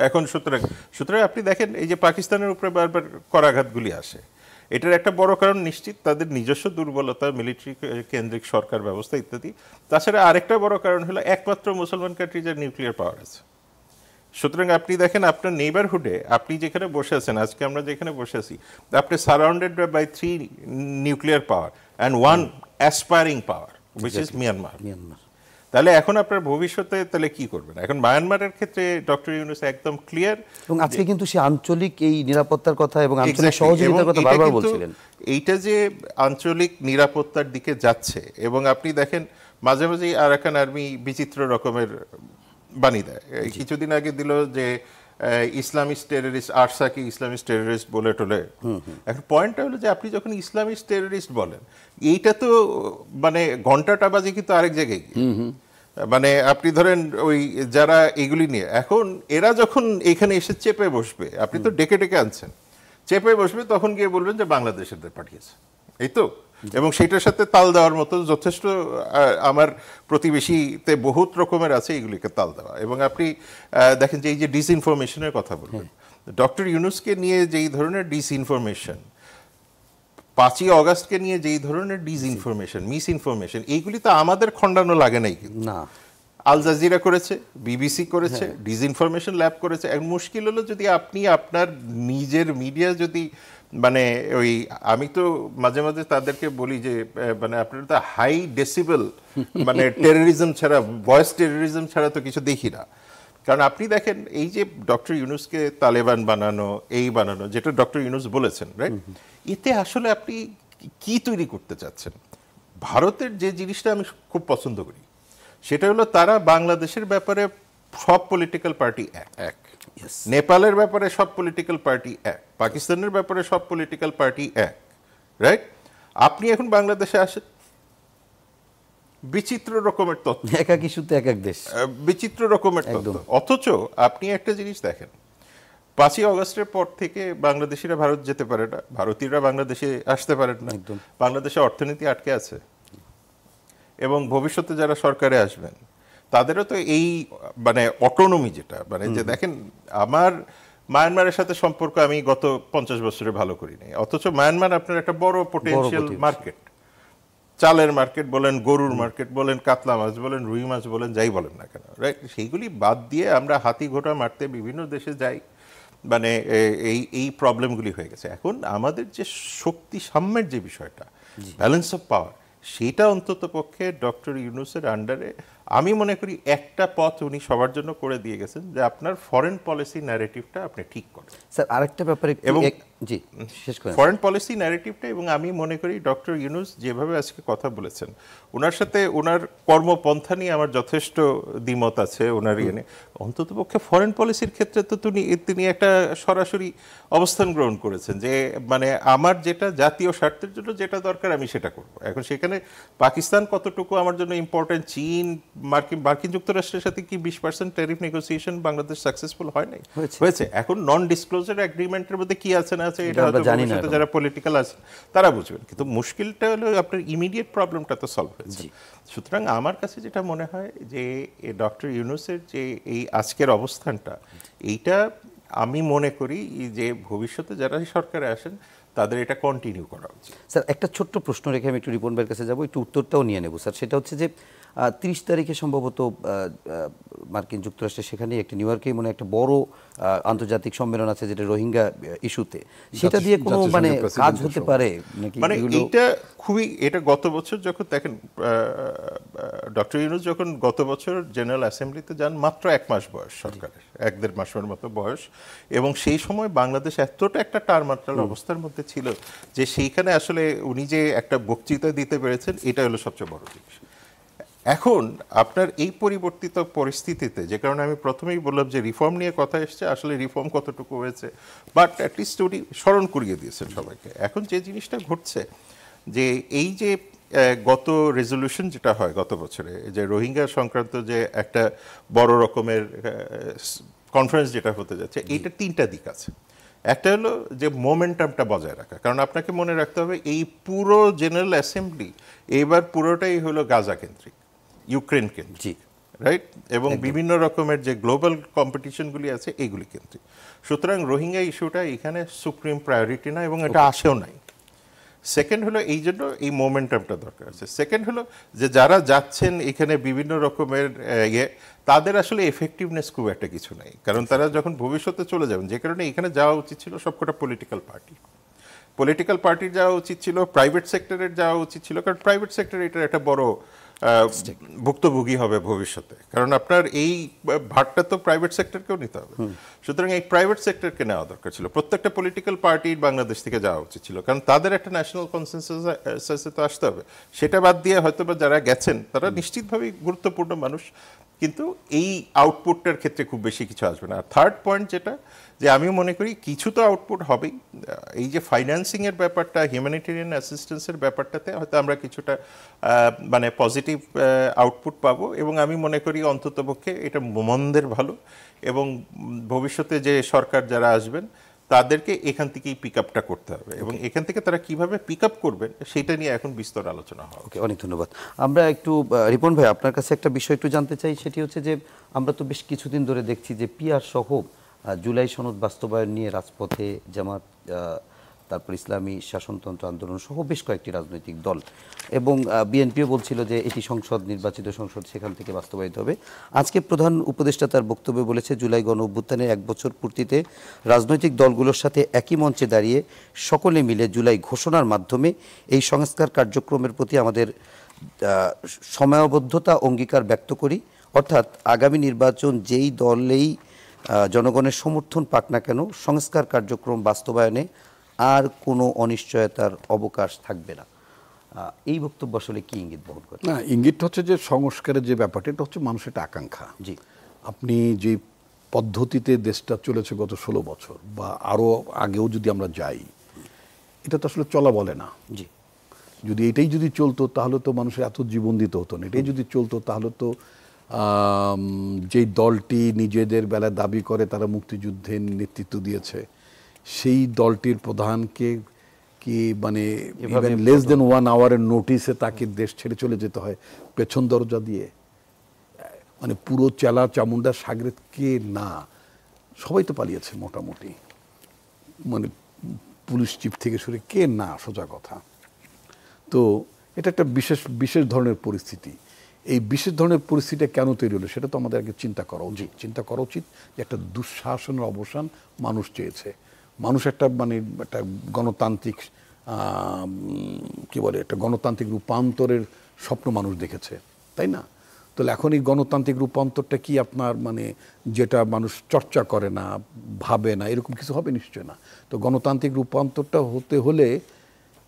এখন, সুতরাং সুতরাং আপনি দেখেন এই যে পাকিস্তানের উপরে বারবার করাঘাতগুলি আসে, এটার একটা বড় কারণ নিশ্চিত তাদের নিজস্ব দুর্বলতা, মিলিটারি কেন্দ্রিক সরকার ব্যবস্থা ইত্যাদি। তাছাড়া আরেকটা বড় কারণ হলো একমাত্র মুসলমান কান্ট্রি যার নিউক্লিয়ার পাওয়ার আছে। সুতরাং আপনি দেখেন আপনার নেইবারহুডে আপনি যেখানে বসে আছেন, আজকে আমরা যেখানে বসে আছি, আপনি surrounded by 3 nuclear power and 1 aspiring power which is Myanmar. তাহলে এখন আপনার ভবিষ্যতে তাহলে কি করবেন? এখন মায়ানমারের ক্ষেত্রে ডক্টর ইউনূস একদম ক্লিয়ার,
এবং আজকে কিন্তু সে আঞ্চলিক এই নিরাপত্তার কথা এবং আঞ্চলিক সহযোগিতার কথা বারবার বলছিলেন।
এইটা যে আঞ্চলিক নিরাপত্তার দিকে যাচ্ছে, এবং আপনি দেখেন মাঝে মাঝেই আরাকান আর্মি বিচিত্র রকমের বাণী দেয়। কিছুদিন আগে দিল যে ইসলামিস্ট টেররিস্ট, আরসাকে ইসলামিস্ট টেররিস্ট বলে টোলে। এখন পয়েন্টটা হলো যে আপনি যখন ইসলামিস্ট টেররিস্ট বলেন, এইটা তো মানে ঘন্টাটা বাজে কিন্তু আরেক জায়গায় গিয়ে। মানে আপনি ধরেন ওই যারা এগুলি নিয়ে এখন এরা যখন এখানে এসে চেপে বসবে, আপনি তো ডেকে ডেকে আনছেন, চেপে বসবে তখন গিয়ে বলবেন যে বাংলাদেশের পাঠিয়েছে, এই তো। এবং সেটার সাথে তাল দেওয়ার মতো যথেষ্ট আমার প্রতিবেশীতে বহুত রকমের আছে এগুলিকে তাল দেওয়া। এবং আপনি দেখেন যে এই যে ডিসইনফরমেশনের কথা বলবেন, ডক্টর ইউনূসকে নিয়ে যেই ধরনের ডিসইনফরমেশন, 5ই অগাস্টকে নিয়ে যেই ধরনের ডিসইনফরমেশন, মিসইনফরমেশন, এইগুলি তো আমাদের খণ্ডানো লাগে নাই কিন্তু।
না,
আল জাজিরা করেছে, বিবিসি করেছে, ডিসইনফরমেশন ল্যাব করেছে। এখন মুশকিল হলো যদি আপনি আপনার নিজের মিডিয়া যদি মানে ওই, আমি তো মাঝে মাঝে তাদেরকে বলি যে মানে আপনারা তো হাই ডেসিবেল মানে টেরোরিজম ছাড়া, ভয়েস টেরোরিজম ছাড়া তো কিছু দেখি না। কারণ আপনি দেখেন এই যে ডক্টর ইউনূসকে তালেবান বানানো, এই বানানো, যেটা ডক্টর ইউনূস বলেছেন, রাইট, এতে আসলে আপনি কি তৈরি করতে চাচ্ছেন? ভারতের যে জিনিসটা আমি খুব পছন্দ করি সেটা হলো তারা বাংলাদেশের ব্যাপারে সব পলিটিক্যাল পার্টি এক, নেপালের ব্যাপারে সব পলিটিক্যাল পার্টি এক, পাকিস্তানের ব্যাপারে সব পলিটিক্যাল পার্টি এক, রাইট। আপনি এখন বাংলাদেশে আসেন, বিচিত্র রকমের তথ্য,
একাকী সূত্রে এক এক দেশ,
বিচিত্র রকমের তথ্য। অথচ আপনি একটা জিনিস দেখেন, 5ই অগস্টের পর থেকে বাংলাদেশিরা ভারত যেতে পারে না, ভারতীয়রা বাংলাদেশে আসতে পারেন না, বাংলাদেশে অর্থনীতি আটকে আছে। এবং ভবিষ্যতে যারা সরকারে আসবেন তাদেরও তো এই মানে অটোনমি, যেটা মানে যে দেখেন আমার মায়ানমারের সাথে সম্পর্ক আমি গত 50 বছরে ভালো করি নাই, অথচ মায়ানমার আপনার একটা বড় পোটেনশিয়াল মার্কেট, চালের মার্কেট বলেন, গরুর মার্কেট বলেন, কাতলা মাছ বলেন, রুই মাছ বলেন, যাই বলেন না কেন, রাইট। সেইগুলি বাদ দিয়ে আমরা হাতি ঘোড়া মারতে বিভিন্ন দেশে যাই, মানে এই প্রবলেমগুলি হয়ে গেছে। এখন আমাদের যে শক্তি সাম্যের যে বিষয়টা, ব্যালেন্স অফ পাওয়ার, সেটা অন্তত পক্ষে ডক্টর ইউনূসের আন্ডারে আমি মনে করি একটা পথ উনি সবার জন্য করে দিয়ে গেছেন, যে আপনার ফরেন পলিসি ন্যারেটিভটা আপনি ঠিক করেন।
স্যার আরেকটা ব্যাপারে
এবং
জি শেষ করেন।
ফরেন পলিসি ন্যারেটিভটা, এবং আমি মনে করি ডক্টর ইউনূস যেভাবে আজকে কথা বলেছেন, ওনার সাথে ওনার কর্মপন্থা নিয়ে আমার যথেষ্ট দ্বিমত আছে। ওনার ইয়ে অন্তত পক্ষে ফরেন পলিসির ক্ষেত্রে তো তিনি একটা সরাসরি অবস্থান গ্রহণ করেছেন, যে মানে আমার যেটা জাতীয় স্বার্থের জন্য যেটা দরকার আমি সেটা করব। এখন সেখানে পাকিস্তান কতটুকু আমার জন্য ইম্পর্টেন্ট, চীন, মার্কিন যুক্তরাষ্ট্রের সাথে কি 20% ট্যারিফ নেগোসিয়েশন বাংলাদেশ সাকসেসফুল হয় নাই? হয়েছে। এখন নন ডিসক্লোজার এগ্রিমেন্টের মধ্যে কি আছে না আছে এটা হয়তো ভবিষ্যতে যারা পলিটিক্যাল আছে তারা বুঝবেন, কিন্তু মুশকিলটা হলো আপনার ইমিডিয়েট প্রবলেমটা তো সলভ হয়েছে। সুতরাং আমার কাছে যেটা মনে হয় যে ডক্টর ইউনূসের যে এই আজকের অবস্থানটা, এইটা আমি মনে করি যে ভবিষ্যতে যারা সরকারে আসেন তাদের এটা কন্টিনিউ করা উচিত।
স্যার একটা ছোট্ট প্রশ্ন রেখে আমি একটু রিপন ভাইয়ের কাছে যাবো, একটু উত্তরটাও নিয়ে নেব স্যার। সেটা হচ্ছে যে 30 তারিখে সম্ভবত মার্কিন যুক্তরাষ্ট্রে সেখানে একটি নিউ ইয়র্কে মনে একটা বড় আন্তর্জাতিক সম্মেলন আছে যেটা রোহিঙ্গা ইস্যুতে, সেটা দিয়ে কোনো মানে কাজ হতে পারে নাকি?
মানে এইটা খুবই, এটা গত বছর যখন দেখেন ডক্টর ইউনূস যখন গত বছর জেনারেল অ্যাসেম্বলিতে যান, মাত্র 1 মাস বয়স সরকারের, 1-1.5 মাসের মতো বয়স, এবং সেই সময় বাংলাদেশ এতটা একটা টারমাটাল অবস্থার মধ্যে ছিল যে সেইখানে আসলে উনি যে একটা বক্তৃতা দিতে পেরেছেন, এটা হলো সবচেয়ে বড় জিনিস। এখন আপনার এই পরিবর্তিত পরিস্থিতিতে, যে কারণে আমি প্রথমেই বললাম যে রিফর্ম নিয়ে কথা এসছে, আসলে রিফর্ম কতটুকু হয়েছে, বাট অ্যাটলিস্ট উনি স্মরণ করিয়ে দিয়েছেন সবাইকে। এখন যে জিনিসটা ঘটছে, যে এই যে গত রেজলিউশন যেটা হয় গত বছরে, যে রোহিঙ্গা সংক্রান্ত যে একটা বড় রকমের কনফারেন্স যেটা হতে যাচ্ছে, এইটার 3টা দিক আছে। একটা হলো যে মোমেন্টামটা বজায় রাখা, কারণ আপনাকে মনে রাখতে হবে এই পুরো জেনারেল অ্যাসেম্বলি এইবার পুরোটাই হলো গাজা কেন্দ্রিক, ইউক্রেন কেন্দ্রিক, রাইট, এবং বিভিন্ন রকমের যে গ্লোবাল কম্পিটিশনগুলি আছে এইগুলি কেন্দ্রিক। সুতরাং রোহিঙ্গা ইস্যুটা এখানে সুপ্রিম প্রায়োরিটি না, এবং এটা আসেও নাই। সেকেন্ড হলো এই জন্য এই মোমেন্টামটা দরকার আছে। সেকেন্ড হলো যে যারা যাচ্ছেন এখানে বিভিন্ন রকমের তাদের আসলে এফেক্টিভনেস খুব একটা কিছু নাই, কারণ তারা যখন ভবিষ্যতে চলে যাবেন, যে কারণে এখানে যাওয়া উচিত ছিল সবকটা পলিটিক্যাল পার্টির যাওয়া উচিত ছিল, প্রাইভেট সেক্টরের যাওয়া উচিত ছিল, কারণ প্রাইভেট সেক্টর এটার একটা বড় ভুক্তভোগী হবে ভবিষ্যতে, কারণ আপনার এই ভাগটা তো প্রাইভেট সেক্টরকেও নিতে হবে। সুতরাং এই প্রাইভেট সেক্টরকে নেওয়া দরকার ছিল, প্রত্যেকটা পলিটিক্যাল পার্টির বাংলাদেশ থেকে যাওয়া উচিত ছিল, কারণ তাদের একটা ন্যাশনাল কনসেনসাসে তো আসতে হবে। সেটা বাদ দিয়ে হয়তো বা যারা গেছেন তারা নিশ্চিতভাবেই গুরুত্বপূর্ণ মানুষ, কিন্তু এই আউটপুটটার ক্ষেত্রে খুব বেশি কিছু আসবে না। আর থার্ড পয়েন্ট যেটা, যে আমিও মনে করি কিছু তো আউটপুট হবেই, এই যে ফাইন্যান্সিংয়ের ব্যাপারটা, হিউম্যানিটেরিয়ান অ্যাসিস্ট্যান্সের ব্যাপারটাতে হয়তো আমরা কিছুটা মানে পজিটিভ আউটপুট পাবো, এবং আমি মনে করি অন্ততপক্ষে এটা মন্দের ভালো, এবং ভবিষ্যতে যে সরকার যারা আসবেন তাদেরকে এখান থেকেই পিক আপটা করতে হবে, এবং এখান থেকে তারা কিভাবে পিক আপ করবেন সেটা নিয়ে এখন বিস্তর আলোচনা হবে।
ওকে, অনেক ধন্যবাদ। আমরা একটু রিপন ভাই আপনার কাছে একটা বিষয় একটু জানতে চাই, সেটি হচ্ছে যে আমরা তো বেশ কিছুদিন ধরে দেখছি যে পিআর সহ জুলাই সনদ বাস্তবায়ন নিয়ে রাজপথে জামাত, তারপর ইসলামী শাসনতন্ত্র আন্দোলন সহ বেশ কয়েকটি রাজনৈতিক দল, এবং বিএনপিও বলছিল যে এটি সংসদ, নির্বাচিত সংসদ, সেখান থেকে বাস্তবায়িত হবে। আজকে প্রধান উপদেষ্টা তার বক্তব্যে বলেছে জুলাই গণ অভ্যুত্থানের 1 বছর পূর্তিতে রাজনৈতিক দলগুলোর সাথে একই মঞ্চে দাঁড়িয়ে সকলে মিলে জুলাই ঘোষণার মাধ্যমে এই সংস্কার কার্যক্রমের প্রতি আমাদের সময়াবদ্ধতা অঙ্গীকার ব্যক্ত করি। অর্থাৎ আগামী নির্বাচন যেই দলেই জনগণের সমর্থন পাক না কেন, সংস্কার কার্যক্রম বাস্তবায়নে আর কোনো অনিশ্চয়তার অবকাশ থাকবে না। এই বক্তব্য আসলে কি ইঙ্গিত বহন করে?
না, ইঙ্গিতটা হচ্ছে যে সংস্কারের যে ব্যাপারটা, এটা হচ্ছে মানুষের একটা আকাঙ্ক্ষা।
জি,
আপনি যে পদ্ধতিতে দেশটা চলেছে গত 16 বছর বা আরও আগেও যদি আমরা যাই, এটা তো আসলে চলা বলে না।
জি,
যদি এটাই যদি চলতো তাহলে তো মানুষের এত জীবন দিতে হতো না। এটাই যদি চলতো তাহলে তো যেই দলটি নিজেদের বেলায় দাবি করে তারা মুক্তিযুদ্ধের নেতৃত্ব দিয়েছে, সেই দলটির প্রধানকে কি মানে ইভেন লেস দেন 1 আওয়ারের নোটিসে তাকে দেশ ছেড়ে চলে যেতে হয় পেছন দরজা দিয়ে। মানে পুরো চেলা চামুন্ডা সাগরেদ কে না, সবাই তো পালিয়েছে মোটামুটি, মানে পুলিশ চিফ থেকে শুরু কে না, সোজা কথা। তো এটা একটা বিশেষ ধরনের পরিস্থিতি। এই বিশেষ ধরনের পরিস্থিতিটা কেন তৈরি হলো সেটা তো আমাদের আগে চিন্তা করা উচিত যে একটা দুঃশাসনের অবসান মানুষ চেয়েছে। মানুষ একটা মানে একটা গণতান্ত্রিক কি বলে, একটা গণতান্ত্রিক রূপান্তরের স্বপ্ন মানুষ দেখেছে, তাই না? তাহলে এখন এই গণতান্ত্রিক রূপান্তরটা কি আপনার মানে যেটা মানুষ চর্চা করে না, ভাবে না, এরকম কিছু হবে? নিশ্চয় না। তো গণতান্ত্রিক রূপান্তরটা হতে হলে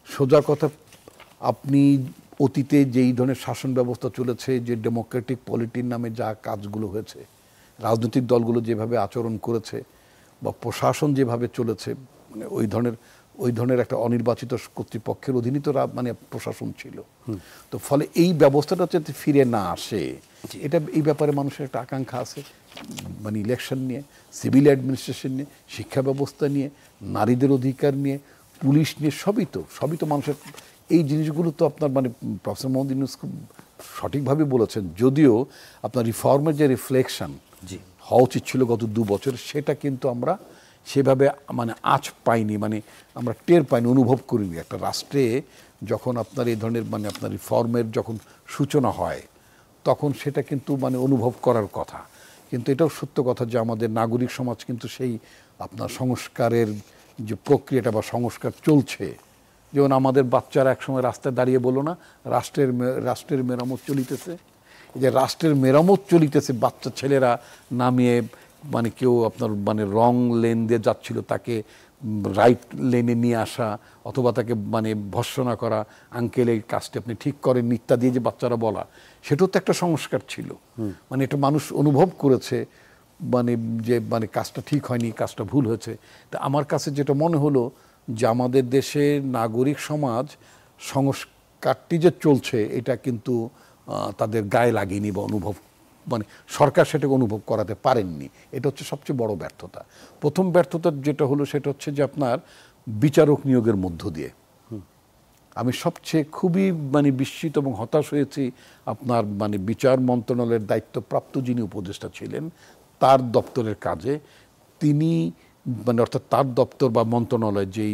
সোজা কথা, আপনি অতীতে যেই ধরনের শাসন ব্যবস্থা চলেছে, যে ডেমোক্রেটিক পলিটির নামে যা কাজগুলো হয়েছে, রাজনৈতিক দলগুলো যেভাবে আচরণ করেছে বা প্রশাসন যেভাবে চলেছে, মানে ওই ধরনের একটা অনির্বাচিত কর্তৃপক্ষের অধীনে তো মানে প্রশাসন ছিল। তো ফলে এই ব্যবস্থাটা যাতে ফিরে না আসে, এটা এই ব্যাপারে মানুষের একটা আকাঙ্ক্ষা আছে, মানে ইলেকশন নিয়ে, সিভিল অ্যাডমিনিস্ট্রেশন নিয়ে, শিক্ষা ব্যবস্থা নিয়ে, নারীদের অধিকার নিয়ে, পুলিশ নিয়ে, সবই তো মানুষের। এই জিনিসগুলো তো আপনার মানে প্রফেসর মোহাম্মদ ইউনূস খুব সঠিকভাবে বলেছেন, যদিও আপনার রিফর্মের যে রিফ্লেকশন হওয়া উচিত ছিল গত 2 বছর, সেটা কিন্তু আমরা সেভাবে মানে আঁচ পাইনি, মানে আমরা টের পাইনি, অনুভব করিনি। একটা রাষ্ট্রে যখন আপনার এই ধরনের মানে আপনার রিফর্মের যখন সূচনা হয়, তখন সেটা কিন্তু মানে অনুভব করার কথা। কিন্তু এটাও সত্য কথা যে আমাদের নাগরিক সমাজ কিন্তু সেই আপনার সংস্কারের যে প্রক্রিয়াটা বা সংস্কার চলছে, যেমন আমাদের বাচ্চারা একসময় রাস্তায় দাঁড়িয়ে বলো না, রাষ্ট্রের মেরামত চলিতেছে। এই যে রাষ্ট্রের মেরামত চলিতেছে, বাচ্চা ছেলেরা নামিয়ে মানে কেউ আপনার মানে রং লেন দিয়ে যাচ্ছিল, তাকে রাইট লেনে নিয়ে আসা, অথবা তাকে মানে ভর্ৎসনা করা, আঙ্কেল এই কাজটি আপনি ঠিক করেন ইত্যাদি, যে বাচ্চারা বলা, সেটাও তো একটা সংস্কার ছিল। মানে এটা মানুষ অনুভব করেছে, মানে যে মানে কাজটা ঠিক হয়নি, কাজটা ভুল হয়েছে। তা আমার কাছে যেটা মনে হলো যে আমাদের দেশে নাগরিক সমাজ সংস্কারটি যে চলছে, এটা কিন্তু তাদের গায়ে লাগেনি বা অনুভব মানে সরকার সেটাকে অনুভব করাতে পারেননি। এটা হচ্ছে সবচেয়ে বড় ব্যর্থতা। প্রথম ব্যর্থতা যেটা হলো সেটা হচ্ছে যে আপনার বিচারক নিয়োগের মধ্য দিয়ে আমি সবচেয়ে খুবই মানে বিস্মিত এবং হতাশ হয়েছি আপনার মানে বিচার মন্ত্রণালয়ের দায়িত্বপ্রাপ্ত যিনি উপদেষ্টা ছিলেন তার দপ্তরের কাজে তিনি মানে অর্থাৎ তার দপ্তর বা মন্ত্রণালয় যে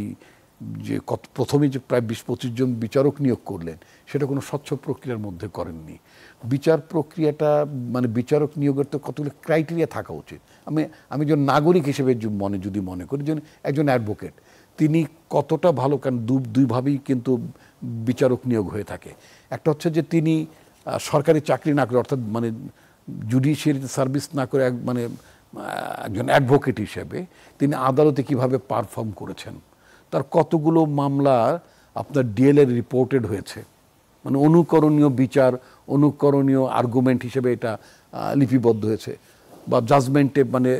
প্রথমে যে প্রায় 20-25 জন বিচারক নিয়োগ করলেন সেটা কোনো স্বচ্ছ প্রক্রিয়ার মধ্যে করেননি। বিচার প্রক্রিয়াটা মানে বিচারক নিয়োগের তো কতগুলো ক্রাইটেরিয়া থাকা উচিত। আমি একজন নাগরিক হিসেবে যদি মনে করি যে একজন অ্যাডভোকেট তিনি কতটা ভালো, কারণ দুইভাবেই কিন্তু বিচারক নিয়োগ হয়ে থাকে। একটা হচ্ছে যে তিনি সরকারি চাকরি না করে অর্থাৎ মানে জুডিশিয়ারিতে সার্ভিস না করে মানে একজন অ্যাডভোকেট হিসেবে তিনি আদালতে কিভাবে পারফর্ম করেছেন, তার কতগুলো মামলা আপনার ডিএলএ রিপোর্টেড হয়েছে, মানে অনুকরণীয় বিচার অনুকরণীয় আর্গুমেন্ট হিসেবে এটা লিপিবদ্ধ হয়েছে বা জাজমেন্টে মানে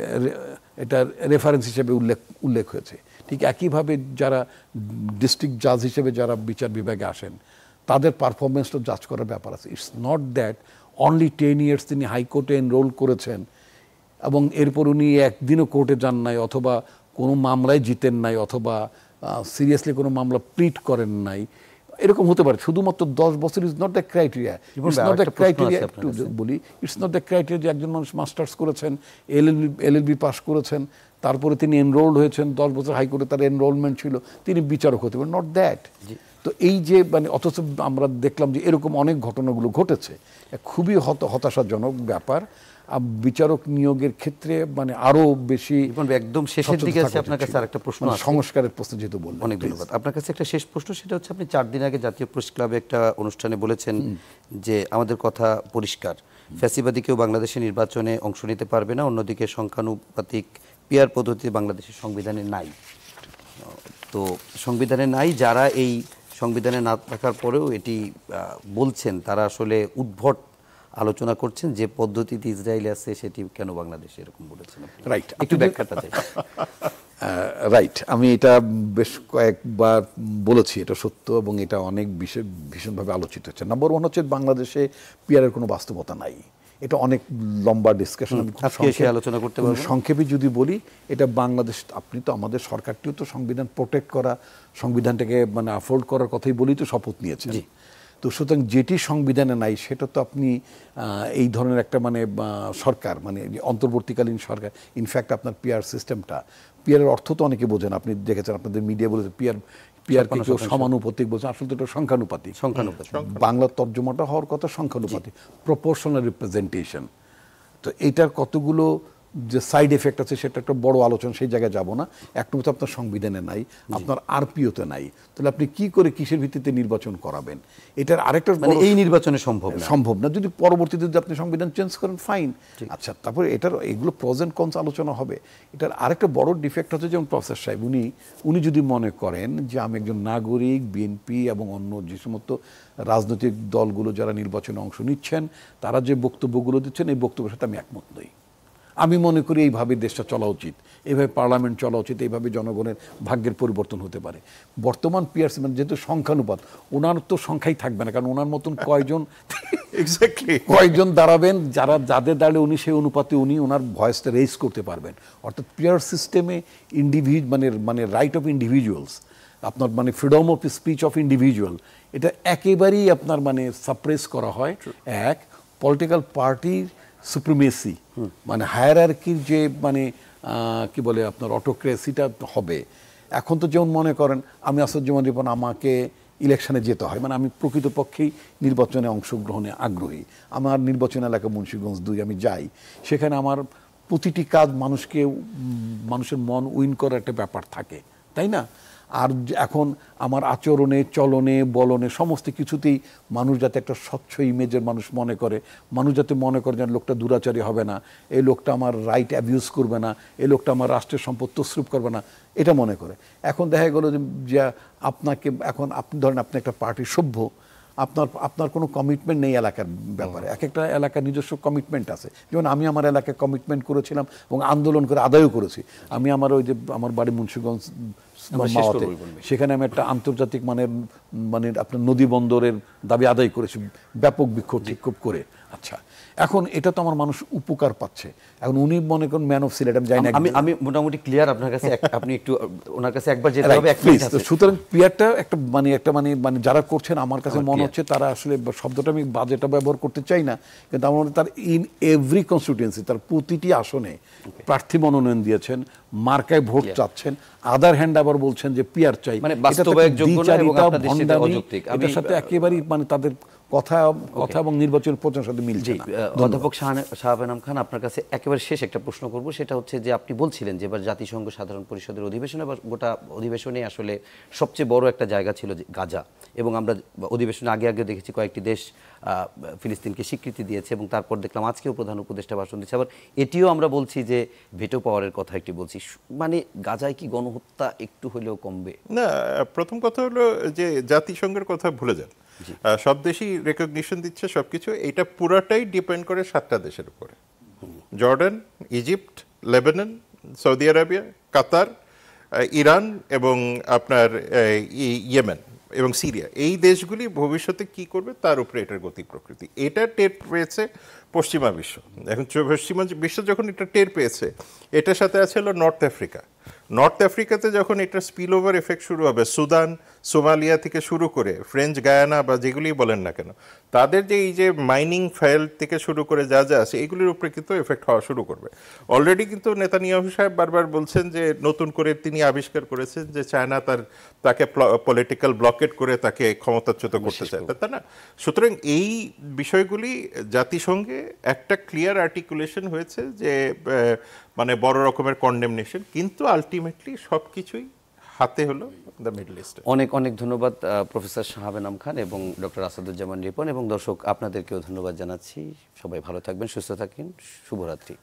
এটা রেফারেন্স হিসেবে উল্লেখ হয়েছে। ঠিক একইভাবে যারা ডিস্ট্রিক্ট জাজ হিসেবে যারা বিচার বিভাগে আসেন তাদের পারফরমেন্সটা জাজ করার ব্যাপার আছে। It's not that only 10 years তিনি হাইকোর্টে এনরোল করেছেন এবং এরপর উনি একদিনও কোর্টে যান নাই অথবা কোনো মামলায় জিতেন নাই অথবা সিরিয়াসলি কোনো মামলা প্লিট করেন নাই, এরকম হতে পারে। শুধুমাত্র 10 বছর is not the criteria. It's not the criteria, একটু বলি, ইটস নট দ্য ক্রাইটেরিয়া যে একজন মানুষ মাস্টার্স করেছেন, এলএলবি পাস করেছেন, তারপরে তিনি এনরোলড হয়েছেন, 10 বছর হাইকোর্টে তার এনরোলমেন্ট ছিল, তিনি বিচারক হতে পারেন, নট দ্যাট। তো এই যে মানে অথচ আমরা দেখলাম যে এরকম অনেক ঘটনাগুলো ঘটেছে, খুবই হতাশাজনক ব্যাপার। বিচারক নিয়োগের ক্ষেত্রে মানে আরো বেশি
একদম শেষের দিকে আছে। আপনার কাছে আরেকটা প্রশ্ন আছে,
সংস্কারের প্রশ্ন যেহেতু বললেন।
অনেক ধন্যবাদ। আপনার কাছে একটা শেষ প্রশ্ন, সেটা হচ্ছে আপনি 4 দিন আগে জাতীয় প্রেস ক্লাবে একটা অনুষ্ঠানে বলেছেন যে আমাদের কথা পরিষ্কার, ফ্যাসিবাদী কেউ বাংলাদেশের নির্বাচনে অংশ নিতে পারবে না, অন্যদিকে সংখ্যানুপাতিক পিয়ার পদ্ধতি বাংলাদেশের সংবিধানে নাই। তো সংবিধানে নাই, যারা এই সংবিধানে না থাকার পরেও এটি বলছেন তারা আসলে উদ্ভট আলোচনা করছেন যে পদ্ধতিতে ইসরায়েলে আছে সেটি কেন বাংলাদেশে, এরকম বলেছেন।
রাইট,
একটু ব্যাখ্যাটা চাই।
রাইট, আমি এটা বেশ কয়েকবার বলেছি, এটা সত্য এবং এটা অনেক ভীষণভাবে আলোচিত হচ্ছে। নাম্বার 1 হচ্ছে বাংলাদেশে পিয়ারের কোনো বাস্তবতা নাই। এটা অনেক লম্বা ডিসকাশন,
আলোচনা করতে পারবো।
সংক্ষেপে যদি বলি, এটা বাংলাদেশ, আপনি তো আমাদের সরকারটিও তো সংবিধান প্রোটেক্ট করা, সংবিধানটাকে মানে আফোল্ড করার কথাই বলেই তো শপথ নিয়েছেন। তো সুতরাং যেটি সংবিধানে নাই সেটা তো আপনি এই ধরনের একটা মানে সরকার মানে অন্তর্বর্তীকালীন সরকার, ইনফ্যাক্ট আপনার পিয়ার সিস্টেমটা, পিয়ারের অর্থ তো অনেকে বোঝেন, আপনি দেখেছেন আপনাদের মিডিয়া বলেছে পিয়ারকে কেউ সমানুপাতিক বলছে, আসলে তো এটা সংখ্যানুপাতিক। বাংলা তর্জমাটা হওয়ার কথা সংখ্যানুপাতিক, প্রপোর্শনাল রিপ্রেজেন্টেশন। তো এইটার কতগুলো যে সাইড এফেক্ট আছে সেটা একটা বড় আলোচনা, সেই জায়গায় যাব না। একটু তো আপনার সংবিধানে নাই, আপনার আরপিওতে নাই, তাহলে আপনি কি করে কিসের ভিত্তিতে নির্বাচন করাবেন? এটার আরেকটা
মানে এই নির্বাচনে সম্ভব না। যদি পরবর্তীতে যদি আপনি সংবিধান চেঞ্জ করেন, ফাইন, আচ্ছা, তারপরে এটার এগুলো প্রজ এন্ড কনস আলোচনা হবে। এটার আরেকটা বড় ডিফেক্ট হচ্ছে, যেমন প্রফেসর সাহেব উনি যদি মনে করেন যে আমি একজন নাগরিক, বিএনপি এবং অন্য যে সমস্ত রাজনৈতিক দলগুলো যারা নির্বাচনে অংশ নিচ্ছেন তারা যে বক্তব্যগুলো দিচ্ছেন এই বক্তব্যের সাথে আমি একমত নই। আমি মনে করি এইভাবে দেশটা চলা উচিত, এইভাবে পার্লামেন্ট চলা উচিত, এইভাবে জনগণের ভাগ্যের পরিবর্তন হতে পারে। বর্তমান পিয়ারসি মানে যেহেতু সংখ্যানুপাত, ওনার তো সংখ্যাই থাকবে না, কারণ ওনার মতন কয়েকজন দাঁড়াবেন যাদের দাঁড়ালে উনি সেই অনুপাতে উনি ওনার ভয়েসটা রেজ করতে পারবেন। অর্থাৎ পিয়ার সিস্টেমে মানে রাইট অফ ইন্ডিভিজুয়ালস, আপনার মানে freedom of speech of individual, এটা একেবারেই আপনার মানে সাপ্রেস করা হয়। এক, পলিটিক্যাল পার্টির সুপ্রিমেসি মানে হায়ারার্কির যে মানে কি বলে আপনার অটোক্রেসিটা হবে। এখন তো যেমন মনে করেন আমি আসাদুজ্জামান রিপন, আমাকে ইলেকশনে যেতে হয়, মানে আমি প্রকৃতপক্ষেই নির্বাচনে অংশগ্রহণে আগ্রহী। আমার নির্বাচন এলাকা মুন্সিগঞ্জ 2, আমি যাই, সেখানে আমার প্রতিটি কাজ মানুষের মন উইন করার একটা ব্যাপার থাকে, তাই না? আর এখন আমার আচরণে, চলনে, বলনে, সমস্ত কিছুতেই মানুষ যাতে একটা স্বচ্ছ ইমেজের মানুষ মনে করে, মানুষ যাতে মনে করে যে লোকটা দুরাচারী হবে না, এই লোকটা আমার রাইট অ্যাবিউজ করবে না, এই লোকটা আমার রাষ্ট্রের সম্পদ তছরূপ করবে না, এটা মনে করে। এখন দেখা গেল যে আপনাকে এখন আপনি ধরেন আপনি একটা পার্টির সভ্য, আপনার কোনো কমিটমেন্ট নেই এলাকার ব্যাপারে। এক একটা এলাকার নিজস্ব কমিটমেন্ট আছে। যেমন আমি আমার এলাকায় কমিটমেন্ট করেছিলাম এবং আন্দোলন করে আদায়ও করেছি। আমি আমার ওই যে আমার বাড়ি মুন্সিগঞ্জ, সেখানে আমি একটা আন্তর্জাতিক মানের
মানে আপনার নদী বন্দরের দাবি আদায় করেছে ব্যাপক বিক্ষোভ টিক্ষোভ করে। আচ্ছা, এখন এটা তো আমার মানুষ উপকার পাচ্ছে। এখন উনি মনে করেন ম্যান অফ সিলেট, আমি জানি না,
আমি মোটামুটি ক্লিয়ার আপনার কাছে। আপনি একটু ওনার কাছে একবার যেতে হবে, এক
প্লিজ।
মিনিট
তো
আছে।
সুতরাং পিয়ারটা একটা মানে যারা করছেন আমার কাছে মনে হচ্ছে তারা আসলে, শব্দটা আমি বাজেটা ব্যবহার করতে চাই না, কিন্তু আমার মনে হয় তার ইন এভরি কনস্টিটিউয়েন্সি, তার প্রতিটি আসনে প্রার্থী মনোনয়ন দিয়েছেন, মার্কায় ভোট চাচ্ছেন, আদার হ্যান্ড আবার বলছেন যে পিয়ার চাই।
মানে বাস্তবায়নযোগ্য না এবং আপনাদের সাথে অযৌক্তিক।
এটার সাথে একেবারেই মানে তাদের কথা এবং নির্বাচনের প্রচারের সাথে মিলছে না।
অধ্যাপক শাহাব খান, আপনার কাছে একেবারে শেষ একটা প্রশ্ন করব। সেটা হচ্ছে যে আপনি বলছিলেন যে এবার জাতিসংঘ সাধারণ পরিষদের অধিবেশনে বা গোটা অধিবেশনে আসলে সবচেয়ে বড় একটা জায়গা ছিল গাজা, এবং আমরা অধিবেশনে আগে দেখেছি কয়েকটি দেশ ফিলিস্তিনকে স্বীকৃতি দিয়েছে, এবং তারপর দেখলাম আজকেও প্রধান উপদেষ্টা ভাষণ দিচ্ছে। আবার এটিও আমরা বলছি যে ভেটো পাওয়ারের কথা একটি বলছি। মানে গাজায় কি গণহত্যা একটু হলেও কমবে?
না, প্রথম কথা হলো যে জাতিসংঘের কথা ভুলে যান। সব দেশই রেকগনিশন দিচ্ছে সবকিছু, এটা পুরাটাই ডিপেন্ড করে 7টা দেশের উপরে: Jordan, Egypt, Lebanon, Saudi Arabia, Qatar, Iran এবং আপনার ইয়েমেন এবং সিরিয়া। এই দেশগুলি ভবিষ্যতে কি করবে তার উপরে এটার গতি প্রকৃতি। এটা টের পেয়েছে পশ্চিমা বিশ্ব। এখন পশ্চিমা বিশ্ব যখন এটা টের পেয়েছে, এটার সাথে আছে হলো নর্থ আফ্রিকা। নর্থ আফ্রিকাতে যখন এটা স্পিল ওভার এফেক্ট শুরু হবে, সুদান, সোমালিয়া থেকে শুরু করে ফ্রেঞ্চ গায়ানা বা যেগুলি বলেন না কেন, তাদের যে এই যে মাইনিং ফাইল থেকে শুরু করে যা আছে এগুলির উপরে কিন্তু এফেক্ট হওয়া শুরু করবে। অলরেডি কিন্তু নেতানিয়াহু সাহেব বারবার বলছেন যে নতুন করে তিনি আবিষ্কার করেছেন যে চায়না তাকে পলিটিক্যাল ব্লকেট করে তাকে ক্ষমতাচ্যুত করতে চায়, তাই না? সুতরাং এই বিষয়গুলি জাতিসংঘে একটা ক্লিয়ার আর্টিকুলেশন হয়েছে যে মানে বড় রকমের কন্ডেমনেশন, কিন্তু আলটিমেটলি সব কিছুই হাতে হলো দ্য মিডল ইস্ট।
অনেক অনেক ধন্যবাদ প্রফেসর শাহাব খান এবং ডক্টর আসাদুজ্জামান রিপন, এবং দর্শক আপনাদেরকেও ধন্যবাদ জানাচ্ছি। সবাই ভালো থাকবেন, সুস্থ থাকবেন, শুভরাত্রি।